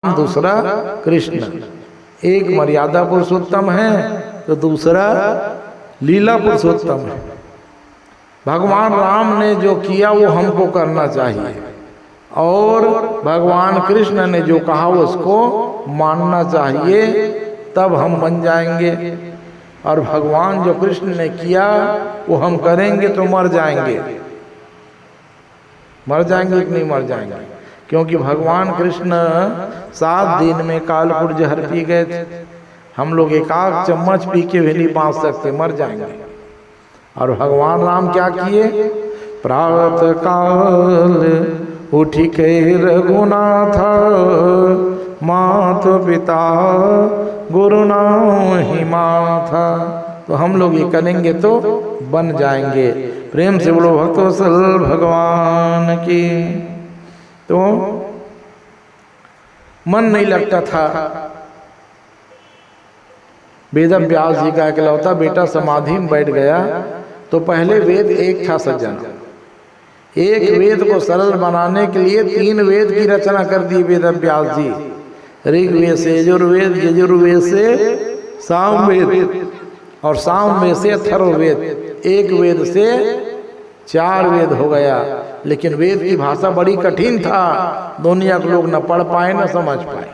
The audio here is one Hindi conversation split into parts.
दूसरा कृष्ण। एक मर्यादा पुरुषोत्तम है तो दूसरा लीला पुरुषोत्तम है। भगवान राम ने जो किया वो हमको करना चाहिए और भगवान कृष्ण ने जो कहा उसको मानना चाहिए, तब हम बन जाएंगे। और भगवान जो कृष्ण ने किया वो हम करेंगे तो मर जाएंगे। मर जाएंगे कि नहीं मर जाएंगे? क्योंकि भगवान कृष्ण 7 दिन में कालपुर जहर पी गए थे। हम लोग एक आध चम्मच पी के भी नहीं बांच सकते, मर जाएंगे। और भगवान राम क्या किए? प्रातः काल उठी के रघुनाथ, मात पिता गुरु नाम ही माथा। तो हम लोग ये करेंगे तो बन जाएंगे। प्रेम से बोलो भक्तवत्सल भगवान की। तो मन नहीं लगता था। वेद व्यास जी का इकलौता बेटा समाधि में बैठ गया तो पहले वेद एक था सज्जन। एक वेद को सरल बनाने के लिए 3 वेद की रचना कर दी वेद व्यास जी। ऋग्वेद से यजुर्वेद, यजुर्वेद से सामवेद और सामवेद से अथर्ववेद। एक वेद से 4 वेद हो गया। लेकिन वेद की भाषा बड़ी कठिन था, दुनिया के लोग न पढ़ पाए न समझ पाए।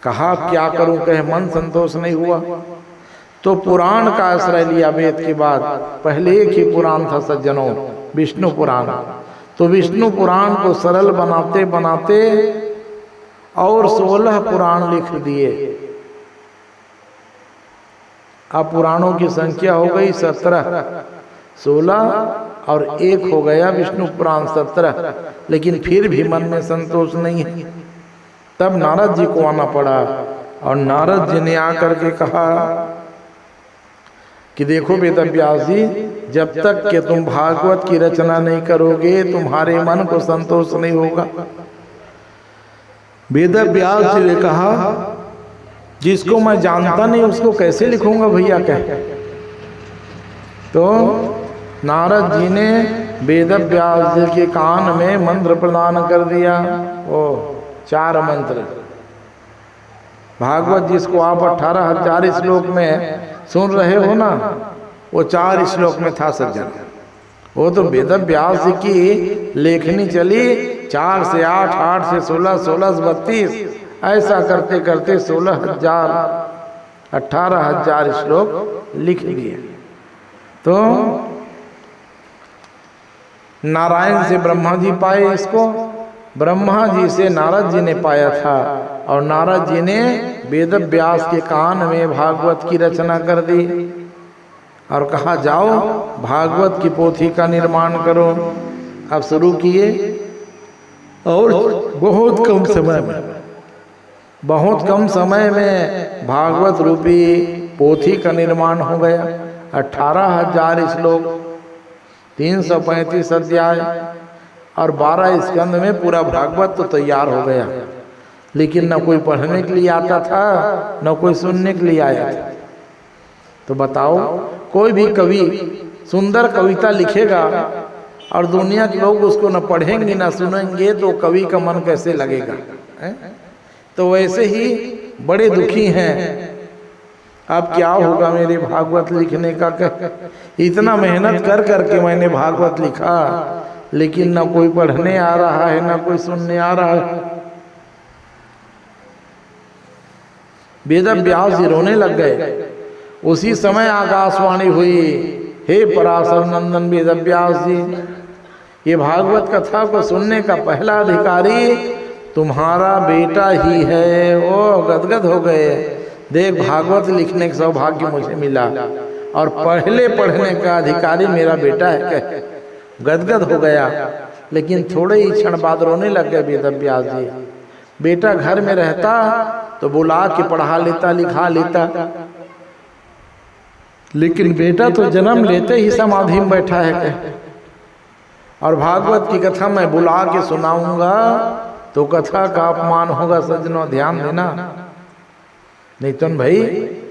कहा क्या करूं, कहे मन संतोष नहीं हुआ तो पुराण का आश्रय लिया। वेद के बाद पहले एक ही पुराण था सज्जनों, विष्णु पुराण। तो विष्णु पुराण को सरल बनाते बनाते और 16 पुराण लिख दिए। अब पुराणों की संख्या हो गई 17। 16 और 1 हो गया विष्णु पुराण 17। लेकिन फिर भी मन में संतोष नहीं है। तब नारद जी को आना पड़ा और नारद जी ने आकर के कहा कि देखो वेद व्यास जी, जब तक कि तुम भागवत की रचना नहीं करोगे तुम्हारे मन को संतोष नहीं होगा। वेद व्यास जी ने कहा जिसको मैं जानता नहीं उसको कैसे लिखूंगा भैया कह। तो नारद जी ने वेद व्यास जी के कान में मंत्र प्रदान कर दिया। ओ 4 मंत्र भागवत जिसको आप 18,000 श्लोक में सुन रहे हो ना, वो 4 श्लोक में था सज्जन। वो तो वेद व्यास जी की लेखनी चली 4 से 8, 8 से 16, 16 से 32, ऐसा करते करते 16,000 18,000 श्लोक लिख दिए। तो नारायण से ब्रह्मा जी पाए इसको, ब्रह्मा जी से नारद जी ने पाया था और नारद जी ने वेद व्यास के कान में भागवत की रचना कर दी और कहा जाओ भागवत की पोथी का निर्माण करो। अब शुरू किए और बहुत कम समय में भागवत रूपी पोथी का निर्माण हो गया। 18,000 श्लोक, 335 अध्याय और 12 स्कंद में पूरा भागवत तो तैयार हो गया। लेकिन न कोई पढ़ने के लिए आता था न कोई सुनने के लिए आया था। तो बताओ, कोई भी कवि सुंदर कविता लिखेगा और दुनिया के लोग उसको न पढ़ेंगे न सुनेंगे तो कवि का मन कैसे लगेगा? तो वैसे ही बड़े दुखी हैं। अब क्या होगा मेरे भागवत लिखने का? इतना मेहनत कर करके मैंने भागवत लिखा लेकिन न कोई पढ़ने आ रहा है न कोई सुनने आ रहा है। वेद व्यास जी रोने लग गए। उसी समय आकाशवाणी हुई, हे पराशर नंदन वेद व्यास जी, ये भागवत कथा को सुनने का पहला अधिकारी तुम्हारा बेटा ही है। वो गदगद हो गए। देख, भागवत लिखने का सौभाग्य मुझे मिला और पहले पढ़ने का अधिकारी मेरा बेटा है कह गदगद हो गया। लेकिन थोड़े ही क्षण बाद रोने लग गए वेद व्यास जी। बेटा घर में रहता तो बुला के पढ़ा लेता लिखा लेता, लेकिन बेटा तो जन्म लेते ही समाधि में बैठा है कह। और भागवत की कथा मैं बुला के सुनाऊंगा तो कथा का अपमान होगा। सज्जनों ध्यान देना। नहीं तो भाई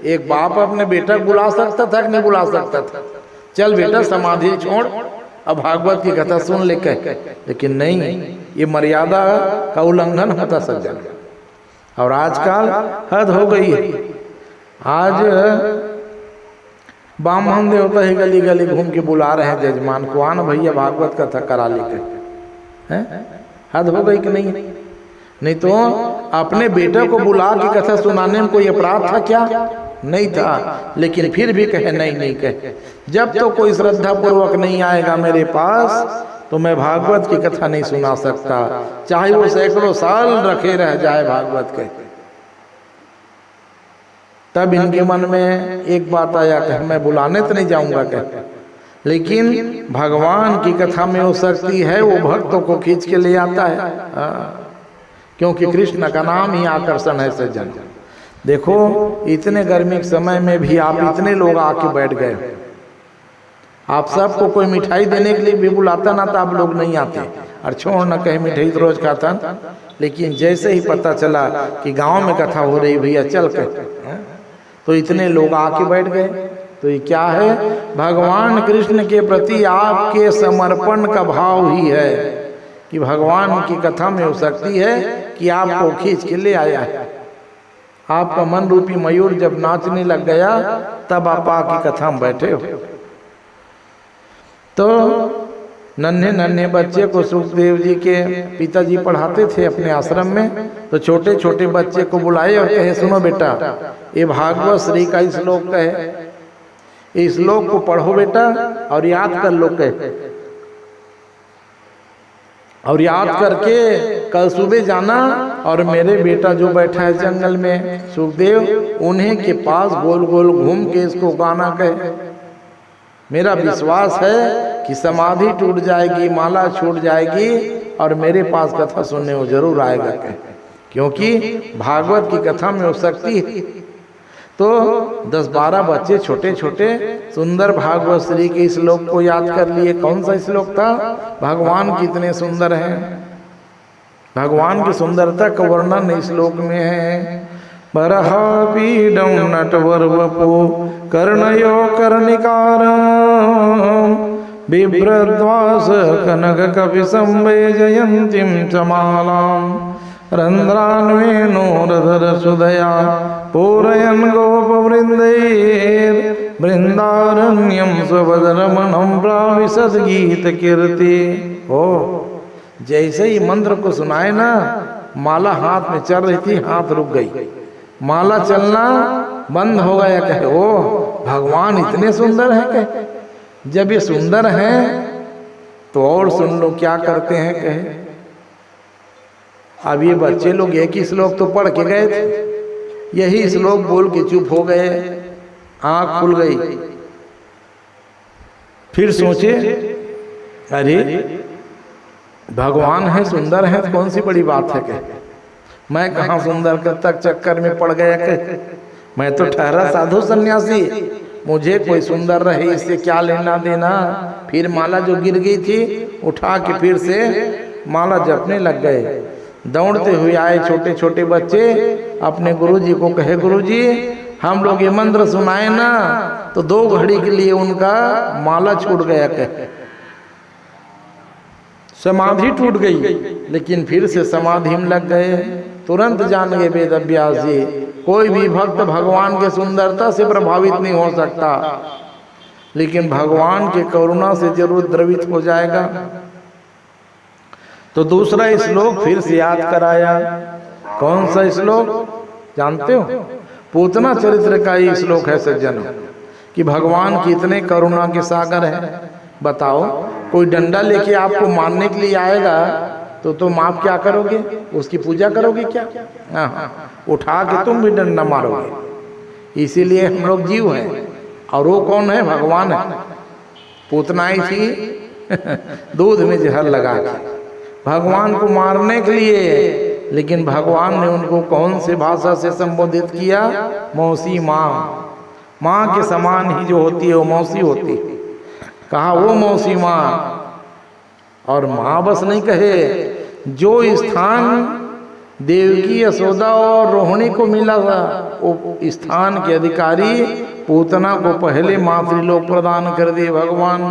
एक बाप अपने बेटा बुला सकता था कि नहीं बुला सकता था? चल बेटा समाधि छोड़ अब भागवत की कथा सुन ले कह। लेकिन नहीं, ये मर्यादा का उल्लंघन होता सज्जन। और आजकल हद हो गई है। आज ब्राह्मण देवता ही गली गली घूम के बुला रहे हैं जजमान को, आना भैया भागवत कथा करा लेके। हैं, हद हो गई कि नहीं? नहीं तो अपने बेटे को बुला के कथा सुनाने में कोई अपराध था क्या? नहीं था। लेकिन फिर भी कहे नहीं कहे, जब तो कोई श्रद्धा पूर्वक नहीं आएगा मेरे पास तो मैं भागवत की कथा नहीं सुना सकता, चाहे वो सैकड़ों साल रखे रह जाए भागवत के। तब इनके मन में एक बात आया कि मैं बुलाने तो नहीं जाऊंगा कह, लेकिन भगवान की कथा में वो शक्ति है, वो भक्तों को खींच के ले आता है। क्योंकि कृष्ण का नाम ही आकर्षण है सज्जन। देखो इतने गर्मी के समय में भी आप इतने लोग आके बैठ गए। आप सबको कोई मिठाई देने के लिए भी बुलाता ना तो आप लोग नहीं आते, और छोड़ न कहे मिठाई तो रोज खाता। लेकिन जैसे ही पता चला कि गांव में कथा हो रही भैया चल के, तो इतने लोग आके बैठ गए। तो ये क्या है? भगवान कृष्ण के प्रति आपके समर्पण का भाव ही है कि भगवान की कथा में हो सकती है कि आपको खींच के ले आया है। आपका मन रूपी मयूर जब नाचने लग गया तब आप आके कथा में बैठे हो। तो नन्हे नन्हे बच्चे को सुखदेव जी के पिताजी पढ़ाते थे अपने आश्रम में। तो छोटे छोटे बच्चे को बुलाए और कहे सुनो बेटा, ये भागवत श्री का श्लोक है, इस श्लोक को पढ़ो बेटा और याद कर लो कहे, और याद करके कल सुबह जाना और मेरे बेटा जो बैठा है जंगल में सुखदेव, उन्हीं के पास गोल गोल घूम के इसको गाना कहे। मेरा विश्वास है कि समाधि टूट जाएगी, माला छूट जाएगी और मेरे पास कथा सुनने वो जरूर आएगा कहे, क्योंकि भागवत की कथा में हो सकती है। तो 10-12 बच्चे छोटे छोटे सुंदर भागवत श्री के श्लोक को याद कर लिए। कौन सा श्लोक था? भगवान कितने सुंदर हैं, भगवान की सुंदरता का वर्णन श्लोक में है। बरहापीडं नटवर वपो कर्णयो कर्णिकारं बिभ्रद्वास कनक कपि संवेजयन्तीं च मालां रन्ध्रान्वेणोरधर सुदया पूरयन् गोपवृन्दैर्बृन्दारण्यं स्वपदरमणं प्राविशद्गीतकीर्ति। ओ जैसे ही मंत्र को सुनाए ना, माला हाथ में चल रही थी, हाथ रुक गई, माला चलना बंद हो गया। कहे ओ भगवान इतने सुंदर हैं कहे, जब ये सुंदर हैं तो और सुन लो क्या करते हैं कहे। अब ये बच्चे लोग एक ही श्लोक तो पढ़ के गए थे, यही श्लोक बोल के चुप हो गए, आंख खुल गई। फिर सोचे अरे भगवान है, सुंदर है, तो कौन सी बड़ी बात है कहे, मैं कहाँ सुंदर तक चक्कर में पड़ गया कहे, मैं तो ठहरा साधु सन्यासी, मुझे कोई सुंदर रहे इससे क्या लेना देना। फिर माला जो गिर गई थी उठा के फिर से माला जपने लग गए। दौड़ते हुए आए छोटे छोटे बच्चे, अपने गुरुजी को कहे गुरुजी हम लोग ये मंत्र सुनाए ना, तो 2 घड़ी के लिए उनका माला छूट गया कहे, समाधि टूट गई, लेकिन फिर से समाधि में लग गए। तुरंत जान गए वेद व्यास जी, कोई भी भक्त भगवान के सुंदरता से प्रभावित नहीं हो सकता, लेकिन भगवान के करुणा से जरूर द्रवित हो जाएगा। तो दूसरा श्लोक फिर से याद कराया। कौन सा श्लोक जानते हो? पूतना चरित्र का ये श्लोक है सज्जन, कि भगवान कितने करुणा के सागर हैं। बताओ कोई डंडा लेके आपको मारने के लिए आएगा तो तुम आप क्या करोगे? उसकी पूजा करोगे क्या? हाँ, उठा के तुम भी डंडा मारोगे। इसीलिए हम लोग जीव हैं, और वो कौन है? भगवान है। पूतना ही थी दूध में जहर लगा के भगवान को मारने के लिए, लेकिन भगवान ने उनको कौन से भाषा से संबोधित किया? मौसी माँ, माँ के समान ही जो होती है वो मौसी होती है। कहा वो मौसी माँ, और माँ बस नहीं कहे, जो स्थान देवकी यशोदा और रोहिणी को मिला था वो स्थान के अधिकारी पूतना को पहले मातृलोक प्रदान कर दिए भगवान।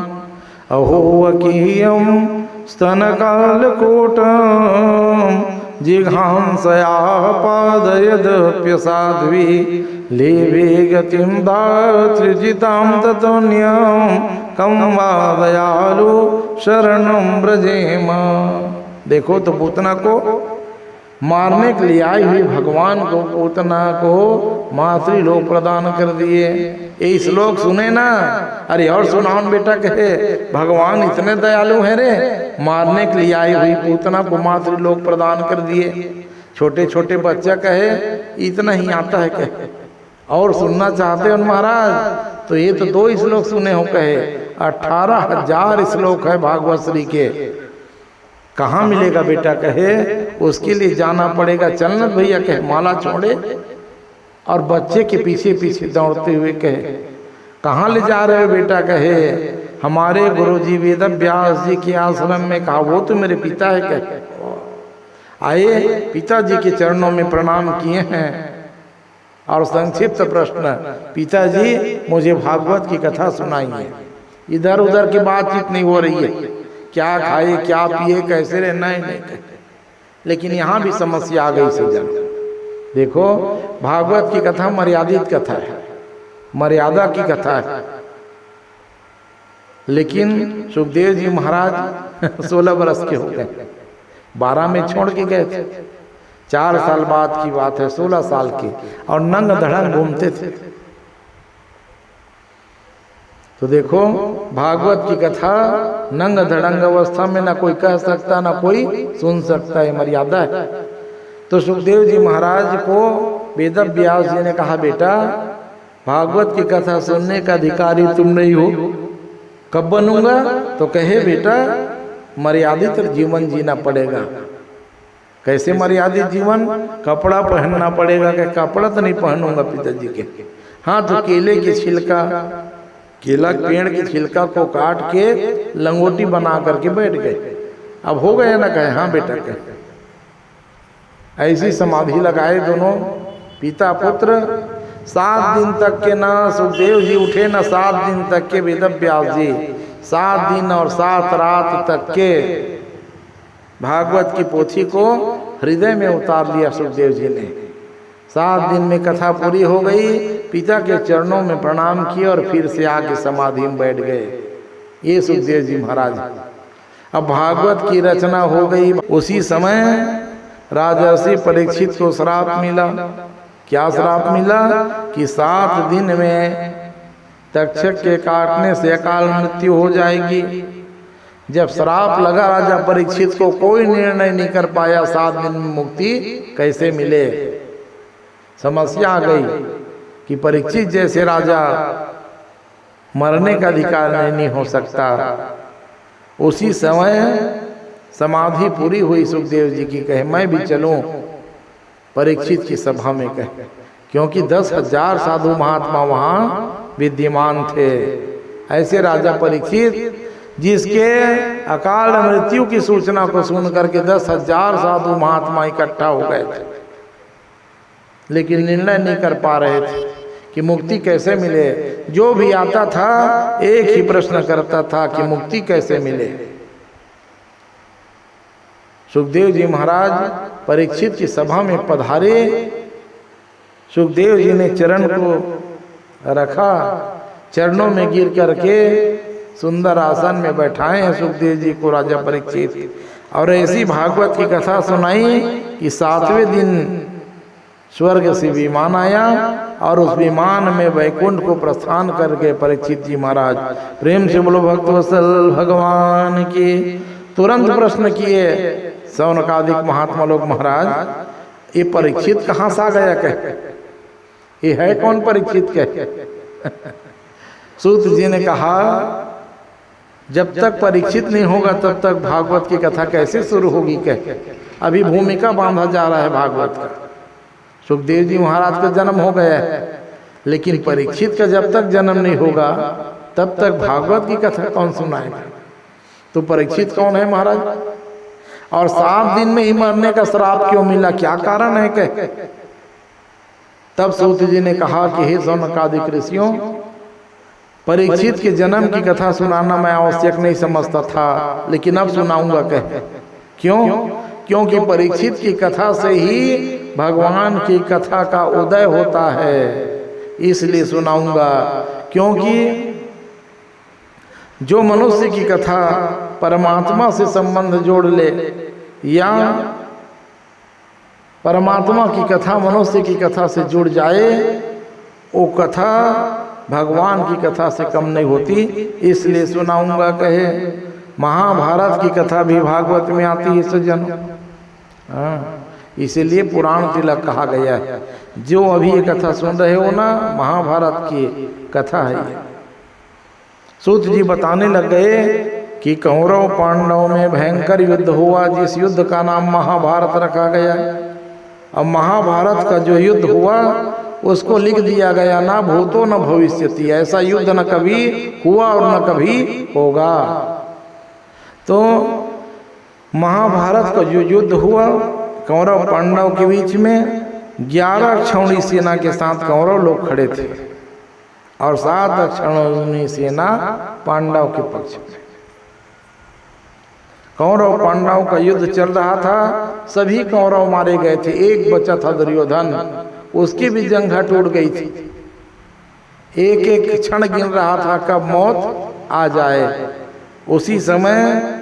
अहो वकीयम स्तनकालकोटं जिघांसयापादयदप्यसाध्वी लेवे गतिं दातृजितां ततोऽन्यं कं वा दयालु शरणं व्रजेम। देखो तो पूतना को मारने के लिए आई हुई भगवान को, पूतना को मातृलोक प्रदान कर दिए। ये श्लोक सुने ना, अरे और सुनाओ बेटा, कहे भगवान इतने दयालु हैं रे, मारने के लिए आई हुई पूतना को मातृलोक प्रदान कर दिए। छोटे छोटे बच्चा कहे इतना ही आता है, कहे और सुनना चाहते हो महाराज तो ये तो 2 श्लोक सुने हो, कहे 18,000 श्लोक है भागवत श्री के। कहाँ मिलेगा बेटा, कहे उसके लिए जाना पड़ेगा चलना भैया, कहे माला छोड़े और बच्चे के पीछे पीछे दौड़ते हुए कहे कहाँ ले जा रहे हो बेटा, कहे हमारे गुरुजी वेद व्यास जी के आश्रम में। कहा वो तो मेरे पिता है, कहे आए पिताजी के चरणों में प्रणाम किए हैं। और संक्षिप्त प्रश्न, पिताजी मुझे भागवत की कथा सुनाइए। इधर उधर की बातचीत नहीं हो रही है, क्या खाए क्या पिए कैसे रहे, नहीं। लेकिन यहाँ भी समस्या आ गई सज्जन। देखो भागवत की कथा मर्यादित कथा है, मर्यादा की कथा है। लेकिन सुखदेव जी महाराज 16 वर्ष के हो गए, 12 में छोड़ के गए थे। 4 साल बाद की बात है, 16 साल की, और नंग धड़ंग घूमते थे। तो देखो भागवत की कथा नंग धड़ंग अवस्था में ना कोई कह सकता ना कोई सुन सकता है, मर्यादा है। तो सुखदेव जी महाराज को वेद व्यास जी ने कहा बेटा भागवत की कथा सुनने का अधिकारी तुम नहीं हो, कब बनूंगा? तो कहे बेटा मर्यादित जीवन जीना पड़ेगा। कैसे मर्यादित जीवन? कपड़ा पहनना पड़ेगा। कि कपड़ा तो नहीं पहनूंगा पिताजी के। हाँ तो केले की छिलका, केला पेड़ की छिलका को काट के लंगोटी बना करके बैठ गए। अब हो गए ना, कहे हाँ बेटा। कहे ऐसी समाधि लगाए दोनों पिता पुत्र। 7 दिन तक के ना सुखदेव जी उठे ना 7 दिन तक के वेद व्यास जी 7 दिन और 7 रात तक के भागवत की पोथी को हृदय में उतार लिया सुखदेव जी ने। 7 दिन में कथा पूरी हो गई, पिता के चरणों में प्रणाम किए और फिर से आके समाधि में बैठ गए। ये सुखदेव जी महाराज। अब भागवत की रचना हो गई। उसी समय राजर्षि परीक्षित को श्राप मिला। क्या श्राप मिला? कि 7 दिन में तक्षक के काटने से अकाल मृत्यु हो जाएगी। जब श्राप लगा राजा परीक्षित को, कोई निर्णय नहीं कर पाया 7 दिन में मुक्ति कैसे मिले। समस्या आ गई कि परीक्षित जैसे राजा मरने का अधिकार नहीं हो सकता। उसी समय समाधि पूरी हुई सुखदेव जी की। कहे मैं भी चलूं परीक्षित की सभा में, कहे क्योंकि 10,000 साधु महात्मा वहाँ विद्यमान थे। ऐसे राजा परीक्षित जिसके अकाल मृत्यु की सूचना को सुन करके 10,000 साधु महात्मा इकट्ठा हो गए थे, लेकिन निर्णय नहीं कर पा रहे थे कि मुक्ति कैसे मिले। जो भी आता था एक ही प्रश्न करता था कि मुक्ति कैसे मिले। सुखदेव जी महाराज परीक्षित की सभा में पधारे। सुखदेव जी ने चरण को रखा, चरणों में गिर करके सुंदर आसन में बैठाए हैं सुखदेव जी को राजा परीक्षित। और ऐसी भागवत की कथा सुनाई कि 7वें दिन स्वर्ग से विमान आया और उस विमान में वैकुंठ को प्रस्थान करके परीक्षित जी महाराज। प्रेम से बोलो भक्तवत्सल भगवान की। तुरंत प्रश्न किए सौनकादिक महात्मा लोग, महाराज ये परीक्षित कहाँ से आ गया? कहे ये है कौन परीक्षित? कहे सूत जी ने कहा जब तक परीक्षित नहीं होगा तब तक भागवत की कथा कैसे शुरू होगी? कहे अभी भूमिका बांधा जा रहा है भागवत का। सुखदेव जी महाराज का जन्म हो गया है, लेकिन परीक्षित का जब तक जन्म नहीं होगा तब तक भागवत की कथा कौन सुनाएगा? तो परीक्षित कौन है महाराज? और 7 दिन में ही मरने का श्राप क्यों मिला? क्या कारण है? कहे तब सूत जी ने कहा कि हे सौनकादिक ऋषियों, परीक्षित के जन्म की कथा सुनाना मैं आवश्यक नहीं समझता था, लेकिन अब सुनाऊंगा। कह क्यों? क्योंकि परीक्षित की कथा से ही भगवान की कथा का उदय होता है, इसलिए सुनाऊंगा। क्योंकि जो मनुष्य की कथा परमात्मा से संबंध जोड़ ले, या परमात्मा की कथा मनुष्य की कथा से जुड़ जाए, वो कथा भगवान की कथा से कम नहीं होती, इसलिए सुनाऊंगा। कहे महाभारत की कथा भी भागवत में आती है सज्जन। इसीलिए पुराण तिलक कहा गया है। जो अभी ये कथा सुन रहे हो ना, महाभारत की कथा है। सूत जी बताने लग गए कि कौरव पांडव में भयंकर युद्ध हुआ, जिस युद्ध का नाम महाभारत रखा गया। अब महाभारत का जो युद्ध हुआ उसको लिख दिया गया, ना भूतो न भविष्यति। ऐसा युद्ध न कभी हुआ और न कभी होगा। तो महाभारत का जो युद्ध हुआ कौरव पांडव के बीच में, 11 क्षौणी सेना के साथ कौरव लोग खड़े थे और 7 क्षौणी सेना पांडव के पक्ष में। कौरव पांडव का युद्ध चल रहा था, सभी कौरव मारे गए थे। एक बचा था दुर्योधन, उसकी भी जंघा टूट गई थी। एक एक क्षण गिन रहा था कब मौत आ जाए। उसी समय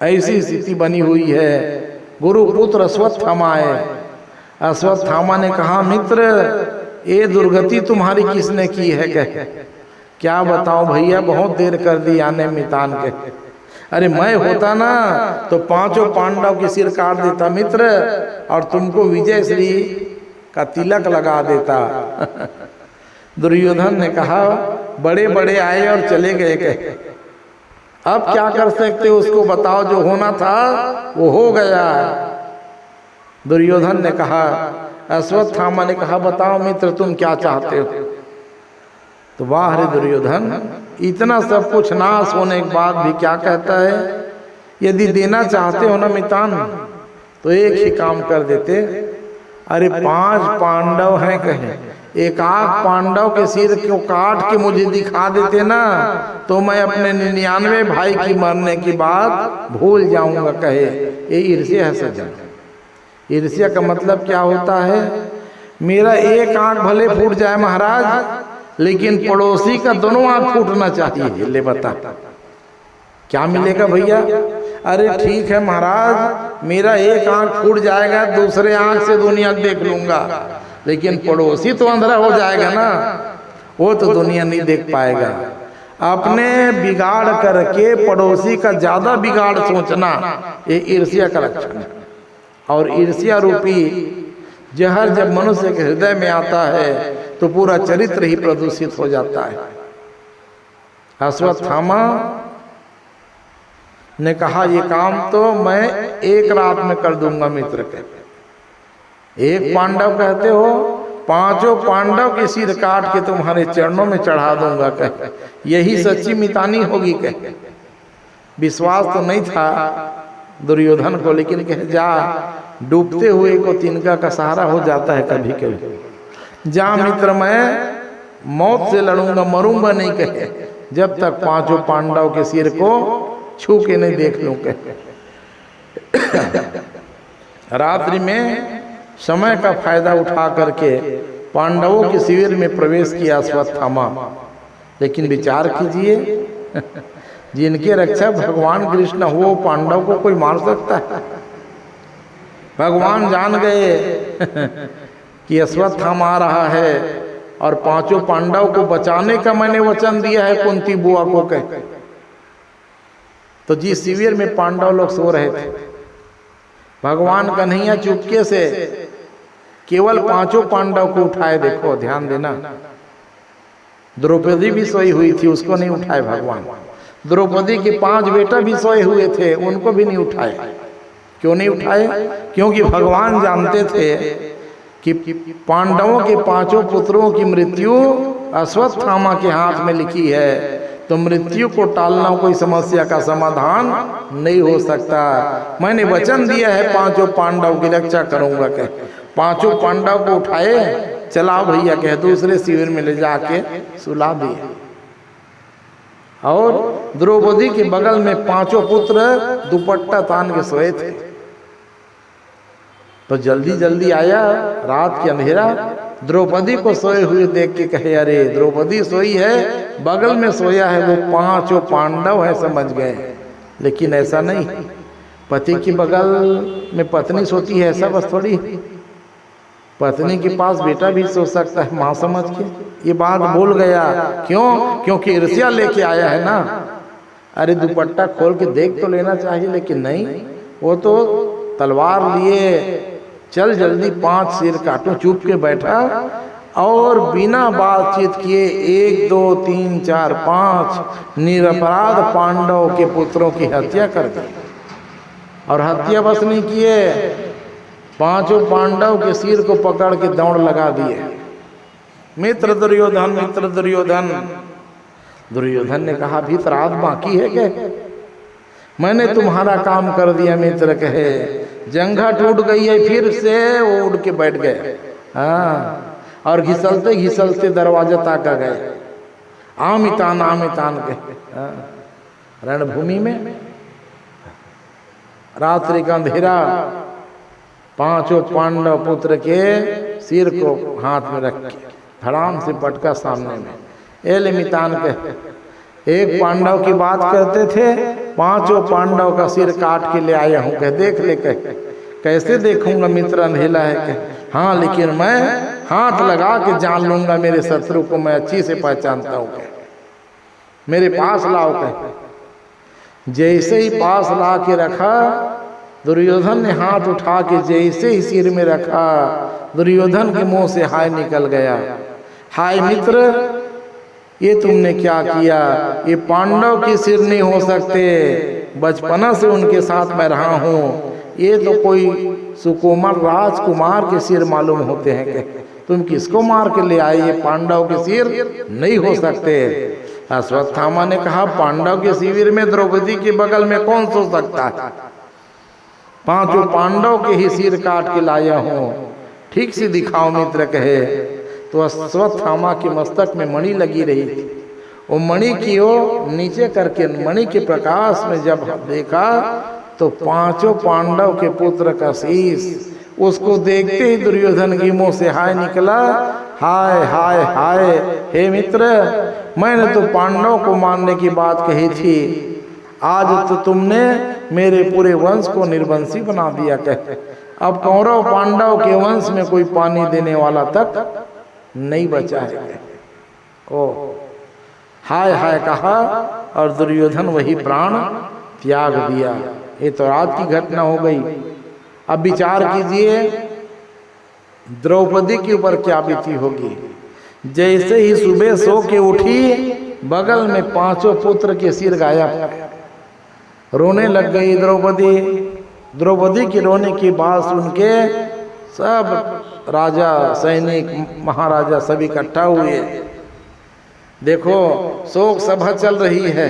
ऐसी स्थिति बनी हुई है। गुरुपुत्र अश्वत्थामा आए। अश्वत्थामा ने कहा, मित्र ये दुर्गति तुम्हारी किसने की है? कह क्या बताओ भैया, बहुत देर कर दी आने मितान के। अरे मैं होता ना तो 5 पांडव के सिर काट देता मित्र, और तुमको विजय श्री का तिलक लगा देता। दुर्योधन ने कहा, बड़े बड़े आए और चले गए। कह अब क्या कर सकते हो, उसको बताओ। जो होना था वो हो गया। दुर्योधन ने कहा, अश्वत्थामा ने कहा, बताओ मित्र तुम क्या चाहते हो? तो वाह रे दुर्योधन, इतना सब कुछ नाश होने के बाद भी क्या कहता है, यदि देना चाहते हो ना मितान तो एक ही काम कर देते। अरे 5 पांडव हैं, कहे एक आध पांडव के सिर को काट के मुझे दिखा देते ना, तो मैं अपने 99 भाई की मरने की बात भूल जाऊंगा। कहे ये ईर्ष्या है सज्जन। ईर्ष्या का मतलब क्या होता है? मेरा एक आंख भले फूट जाए महाराज, लेकिन पड़ोसी का दोनों आंख फूटना चाहिए। ले बता क्या मिलेगा भैया? अरे ठीक है महाराज, मेरा एक आंख फूट जाएगा, दूसरे आंख से दुनिया देख लूंगा, लेकिन पड़ोसी तो अंधेरा हो जाएगा ना, वो तो दुनिया नहीं देख पाएगा। अपने बिगाड़ करके पड़ोसी का ज्यादा बिगाड़ सोचना, ये ईर्ष्या का लक्षण है। और ईर्ष्या रूपी जहर जब मनुष्य के हृदय में आता है तो पूरा चरित्र ही प्रदूषित हो जाता है। अश्वत्थामा ने कहा, ये काम तो मैं एक रात में कर दूंगा मित्र के। एक पांडव कहते हो, 5 पांडव के सिर काट के तुम्हारे चरणों में चढ़ा दूंगा। कह यही सच्ची मितानी होगी। कह विश्वास तो नहीं था दुर्योधन को, लेकिन कह जा, डूबते हुए को तिनका का सहारा हो जाता है कभी कभी। जा मित्र, मैं मौत से लड़ूंगा, मरूंगा नहीं। कहे जब तक 5 पांडव के सिर को छू के नहीं देख लूं। रात्रि में समय का फायदा उठा करके पांडवों के शिविर में प्रवेश किया अश्वत्थामा। लेकिन विचार कीजिए, जिनके रक्षा भगवान कृष्ण हो, पांडव को कोई मार सकता है? भगवान जान गए कि अश्वत्थामा आ रहा है, और 5 पांडव को बचाने का मैंने वचन दिया है कुंती बुआ को। कह तो जिस शिविर में पांडव लोग सो रहे थे, भगवान कन्हैया चुपके से केवल 5 पांडव को उठाए। देखो ध्यान देना, द्रौपदी भी सोई हुई थी, उसको नहीं उठाए भगवान। द्रौपदी के 5 बेटा भी सोए हुए थे, उनको भी नहीं उठाए। क्यों नहीं उठाए? क्योंकि भगवान जानते थे कि पांडवों के 5 पुत्रों की मृत्यु अश्वत्थामा के हाथ में लिखी है, तो मृत्यु को टालना कोई समस्या का समाधान नहीं हो सकता। मैंने वचन दिया है 5 पांडव की रक्षा करूंगा। कह 5 पांडव को उठाए, चलाओ भैया कह दूसरे शिविर में ले जाके सुला दिए। और द्रौपदी के बगल में 5 पुत्र दुपट्टा तान के सोए थे। तो जल्दी जल्दी आया, रात के अंधेरा, द्रौपदी को सोए हुए देख के कहे अरे द्रौपदी सोई है, बगल में सोया है वो 5 पांडव है, समझ गए। लेकिन ऐसा नहीं, पति की बगल में पत्नी सोती है ऐसा बस थोड़ी, पत्नी के पास बेटा भी सो सकता है माँ समझ के। ये बात बोल गया क्यों? क्योंकि ईर्ष्या लेके आया है ना। अरे दुपट्टा खोल के देख तो लेना चाहिए, लेकिन नहीं, वो तो तलवार लिए चल जल्दी 5 सिर काटो, चुप के बैठा और बिना बातचीत किए 1 2 3 4 5 निरपराध पांडव के पुत्रों की हत्या कर दी। और हत्या बस नहीं किए, 5 पांडव के सिर को पकड़ के दौड़ लगा दिए। मित्र दुर्योधन, मित्र दुर्योधन। दुर्योधन ने कहा भीतराद बाकी है क्या? मैंने तुम्हारा काम कर दिया। मित्र कहे जंघा टूट गई है, फिर से वो उड़ के बैठ गए। हाँ, और घिसलते घिसलते दरवाजा तक आ गए। आमितान आमितान के रणभूमि में रात्रि का अंधेरा, 5 पांडव पुत्र के सिर को हाथ में रख के धड़ाम से पटका सामने में। एले मितान के एक पांडव की बात करते थे, 5 पांडव का सिर काट के ले आया हूं। कह देख ले, कह कैसे देखूंगा मित्र, अंधेला है। कह हाँ, लेकिन मैं हाथ लगा के जान लूंगा मेरे शत्रु को, मैं अच्छी से पहचानता हूं। मेरे पास लाओ। कह जैसे ही पास ला के रखा, दुर्योधन ने हाथ उठा के जैसे ही सिर में रखा, दुर्योधन के मुंह से हाय निकल गया। हाय मित्र, ये तुमने क्या किया? ये पांडव के सिर नहीं हो सकते, बचपना से उनके साथ मैं रहा हूँ। ये तो कोई सुकुमार राजकुमार के सिर मालूम होते हैं। कि तुम किसको मार के ले आए? ये पांडव के सिर नहीं हो सकते। अश्वत्थामा ने कहा पांडव के शिविर में द्रौपदी के बगल में कौन सो सकता है? 5 पांडव के ही सिर काट के लाया हूँ, ठीक से दिखाओ। मित्र कहे तो अश्वत्थामा के मस्तक में मणि लगी रही थी। वो मणि की ओर नीचे करके मणि के प्रकाश में जब देखा तो 5 पांडव के पुत्र का शीश, उसको देखते ही दुर्योधन के मुंह से हाय निकला। हाय हाय हाय, हे मित्र, मैंने तो पांडव को मारने की बात कही थी, आज तो तुमने मेरे पूरे वंश को निर्वंशी बना दिया। कह अब कौरव पांडव के वंश में कोई पानी देने वाला तक नहीं बचा है। ओ हाय हाय कहा और दुर्योधन वही प्राण त्याग दिया। ये तो रात की घटना हो गई। अब विचार कीजिए द्रौपदी के ऊपर क्या बीती होगी। जैसे ही सुबह सो के उठी, बगल में 5 पुत्र के सिर गायब। रोने लग गई द्रौपदी। द्रौपदी के रोने की बात सुन के सब राजा, सैनिक, महाराजा सब इकट्ठा हुए। देखो शोक सभा चल रही है,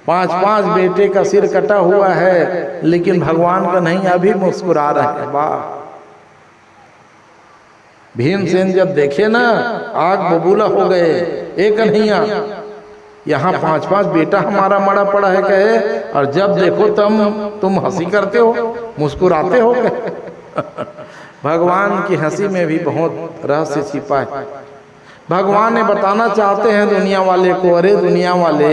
5-5 बेटे का सिर कटा हुआ है, लेकिन भगवान का नहीं, अभी मुस्कुरा रहे हैं। वाह! भीमसेन जब देखे ना, आग बबूला हो गए। एक कन्हैया, यहाँ 5-5 बेटा हमारा मरा पड़ा है कहे, और जब देखो तुम हंसी करते हो, मुस्कुराते हो। भगवान की हंसी में भी बहुत रहस्य छिपा है। भगवान ने बताना चाहते हैं दुनिया वाले को, अरे दुनिया वाले,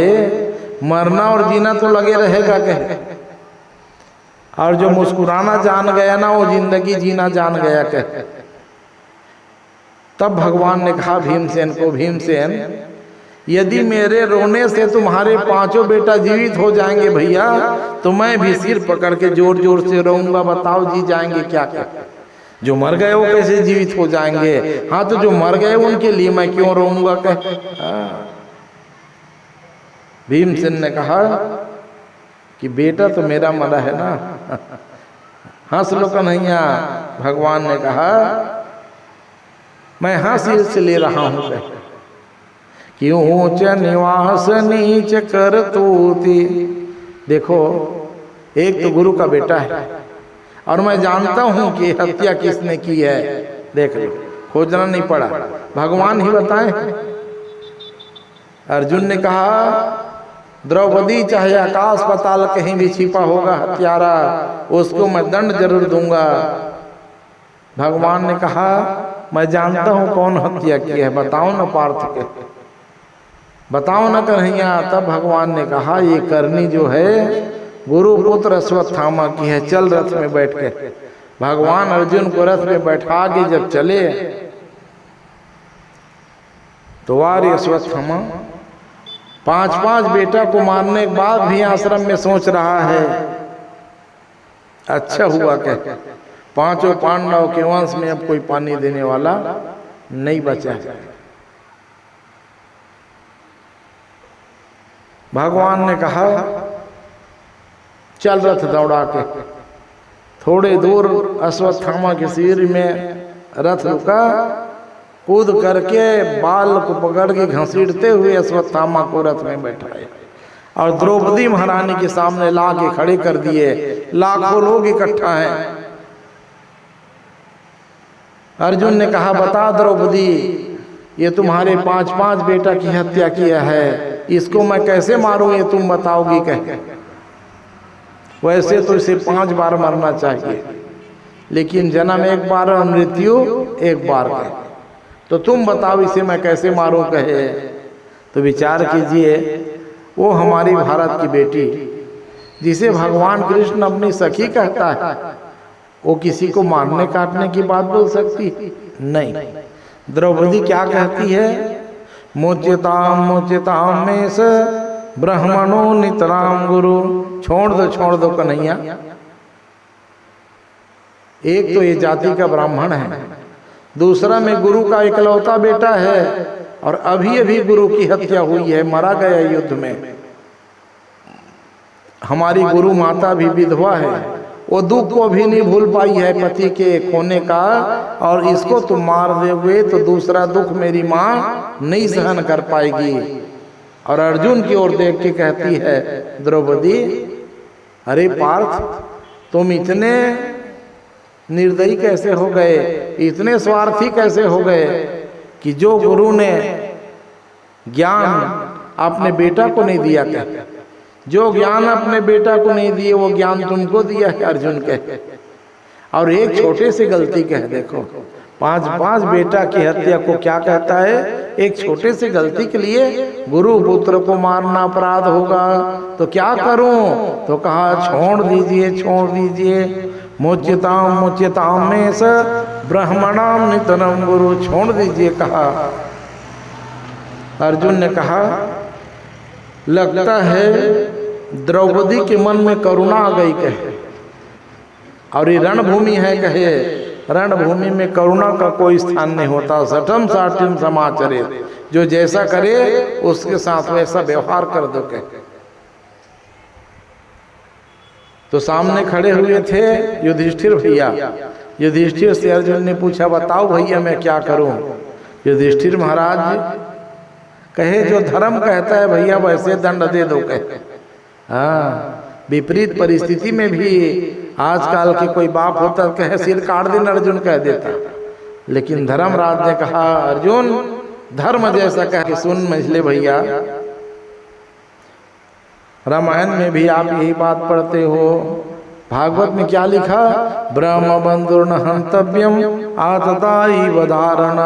मरना और जीना तो लगे रहेगा। कहे और जो मुस्कुराना जान गया ना, वो जिंदगी जीना जान गया। कहे तब भगवान ने कहा भीमसेन को, भीमसेन, यदि मेरे रोने से तुम्हारे 5 बेटा जीवित हो जाएंगे भैया, तो मैं भी सिर पकड़ के जोर जोर से रोऊंगा। बताओ जी जाएंगे क्या? क्या जो मर गए वो कैसे जीवित हो जाएंगे? हाँ, तो जो मर गए उनके लिए मैं क्यों रोऊंगा? कहे भीमसेन ने कहा कि बेटा तो मेरा मरा है ना। हंस लो कन्हैया। भगवान ने कहा मैं हंसी से ले रहा हूं कि ऊंच निवास नीच कर तूती। देखो एक तो गुरु का बेटा है, और मैं जानता हूं कि हत्या किसने की है। देख लो खोजना नहीं पड़ा, भगवान ही बताए। अर्जुन ने कहा द्रौपदी चाहे आकाश पाताल कहीं भी छिपा होगा हत्यारा, उसको मैं दंड जरूर दूंगा। भगवान ने कहा मैं जानता हूं कौन हत्या की है, बताओ न पार्थ के, बताओ न कन्हैया। तब भगवान ने कहा ये करनी जो है गुरुपुत्र अश्वत्थामा की है, चल रथ में बैठ के। भगवान अर्जुन को रथ में बैठा के जब चले तो वारी अश्वत्थामा 5-5 बेटा को मारने के बाद भी आश्रम में सोच रहा है अच्छा हुआ क्या 5 पांडव के वंश में अब कोई पानी देने वाला नहीं बचा। भगवान ने कहा चल रथ दौड़ा के। थोड़े दूर अश्वत्थामा के शिविर में रथ रुका, कूद करके बाल को पकड़ के घसीटते हुए अश्वत्थामा को रथ में बैठाए और द्रौपदी महारानी के सामने ला के खड़े कर दिए। लाखों लोग इकट्ठा हैं। अर्जुन ने कहा बता द्रौपदी, ये तुम्हारे 5-5 बेटा की हत्या किया है, इसको मैं कैसे मारूं ये तुम बताओगी कह। वैसे तो इसे 5 बार मरना चाहिए, लेकिन जन्म एक बार और मृत्यु एक बार है, तो तुम बताओ इसे मैं कैसे मारूं कहे। तो विचार कीजिए, वो हमारी भारत की बेटी जिसे भगवान कृष्ण अपनी सखी कहता है, वो किसी को मारने काटने की बात बोल सकती नहीं। द्रौपदी क्या कहती है, मोच्यताम में से ब्राह्मणों नितराम गुरु। छोड़ दो कन्हैया, एक तो ये जाति का ब्राह्मण है, दूसरा में गुरु का इकलौता बेटा है, और अभी अभी गुरु की हत्या हुई है, मारा गया युद्ध में। हमारी गुरु माता भी विधवा है, वो दुख को भी नहीं भूल पाई है पति के खोने का, और इसको तुम मार दोगे तो दूसरा दुख मेरी माँ नहीं सहन कर पाएगी। और अर्जुन की ओर देख के कहती है द्रौपदी, अरे पार्थ तुम इतने निर्दयी कैसे हो गए, इतने स्वार्थी कैसे हो गए कि जो गुरु ने ज्ञान अपने बेटा को नहीं दिया क्या, जो ज्ञान अपने बेटा को नहीं दिए वो ज्ञान तुमको दिया है अर्जुन के। और एक छोटे से गलती कह देखो, 5-5 बेटा की हत्या को क्या कहता है, एक छोटे से गलती के लिए गुरु पुत्र को मारना अपराध होगा, तो क्या करूं। तो कहा छोड़ दीजिए। मोच्यताम में स ब्राह्मणाम नितरम गुरु, छोड़ दीजिए कहा। अर्जुन ने कहा लगता है द्रौपदी के मन में करुणा आ गई कहे, और ये रणभूमि है कहे, रणभूमि में करुणा का कोई स्थान नहीं होता। सठम साठम समाचरे, जो जैसा करे उसके साथ वैसा व्यवहार कर दो कहे। तो सामने खड़े हुए थे युधिष्ठिर भैया। युधिष्ठिर से अर्जुन ने पूछा बताओ भैया मैं क्या करूं। युधिष्ठिर महाराज कहे जो धर्म कहता है भैया वैसे दंड दे दो कहे। हाँ, विपरीत परिस्थिति में भी आजकल के कोई बाप होता कहे सिर काट देना, अर्जुन कह देता। लेकिन धर्मराज ने कहा अर्जुन धर्म जैसा कह के सुन मझले भैया। रामायण में भी आप यही बात पढ़ते हो। भागवत में क्या लिखा, ब्रह्म बंधुर्न हंतव्यम आतताई वधारण।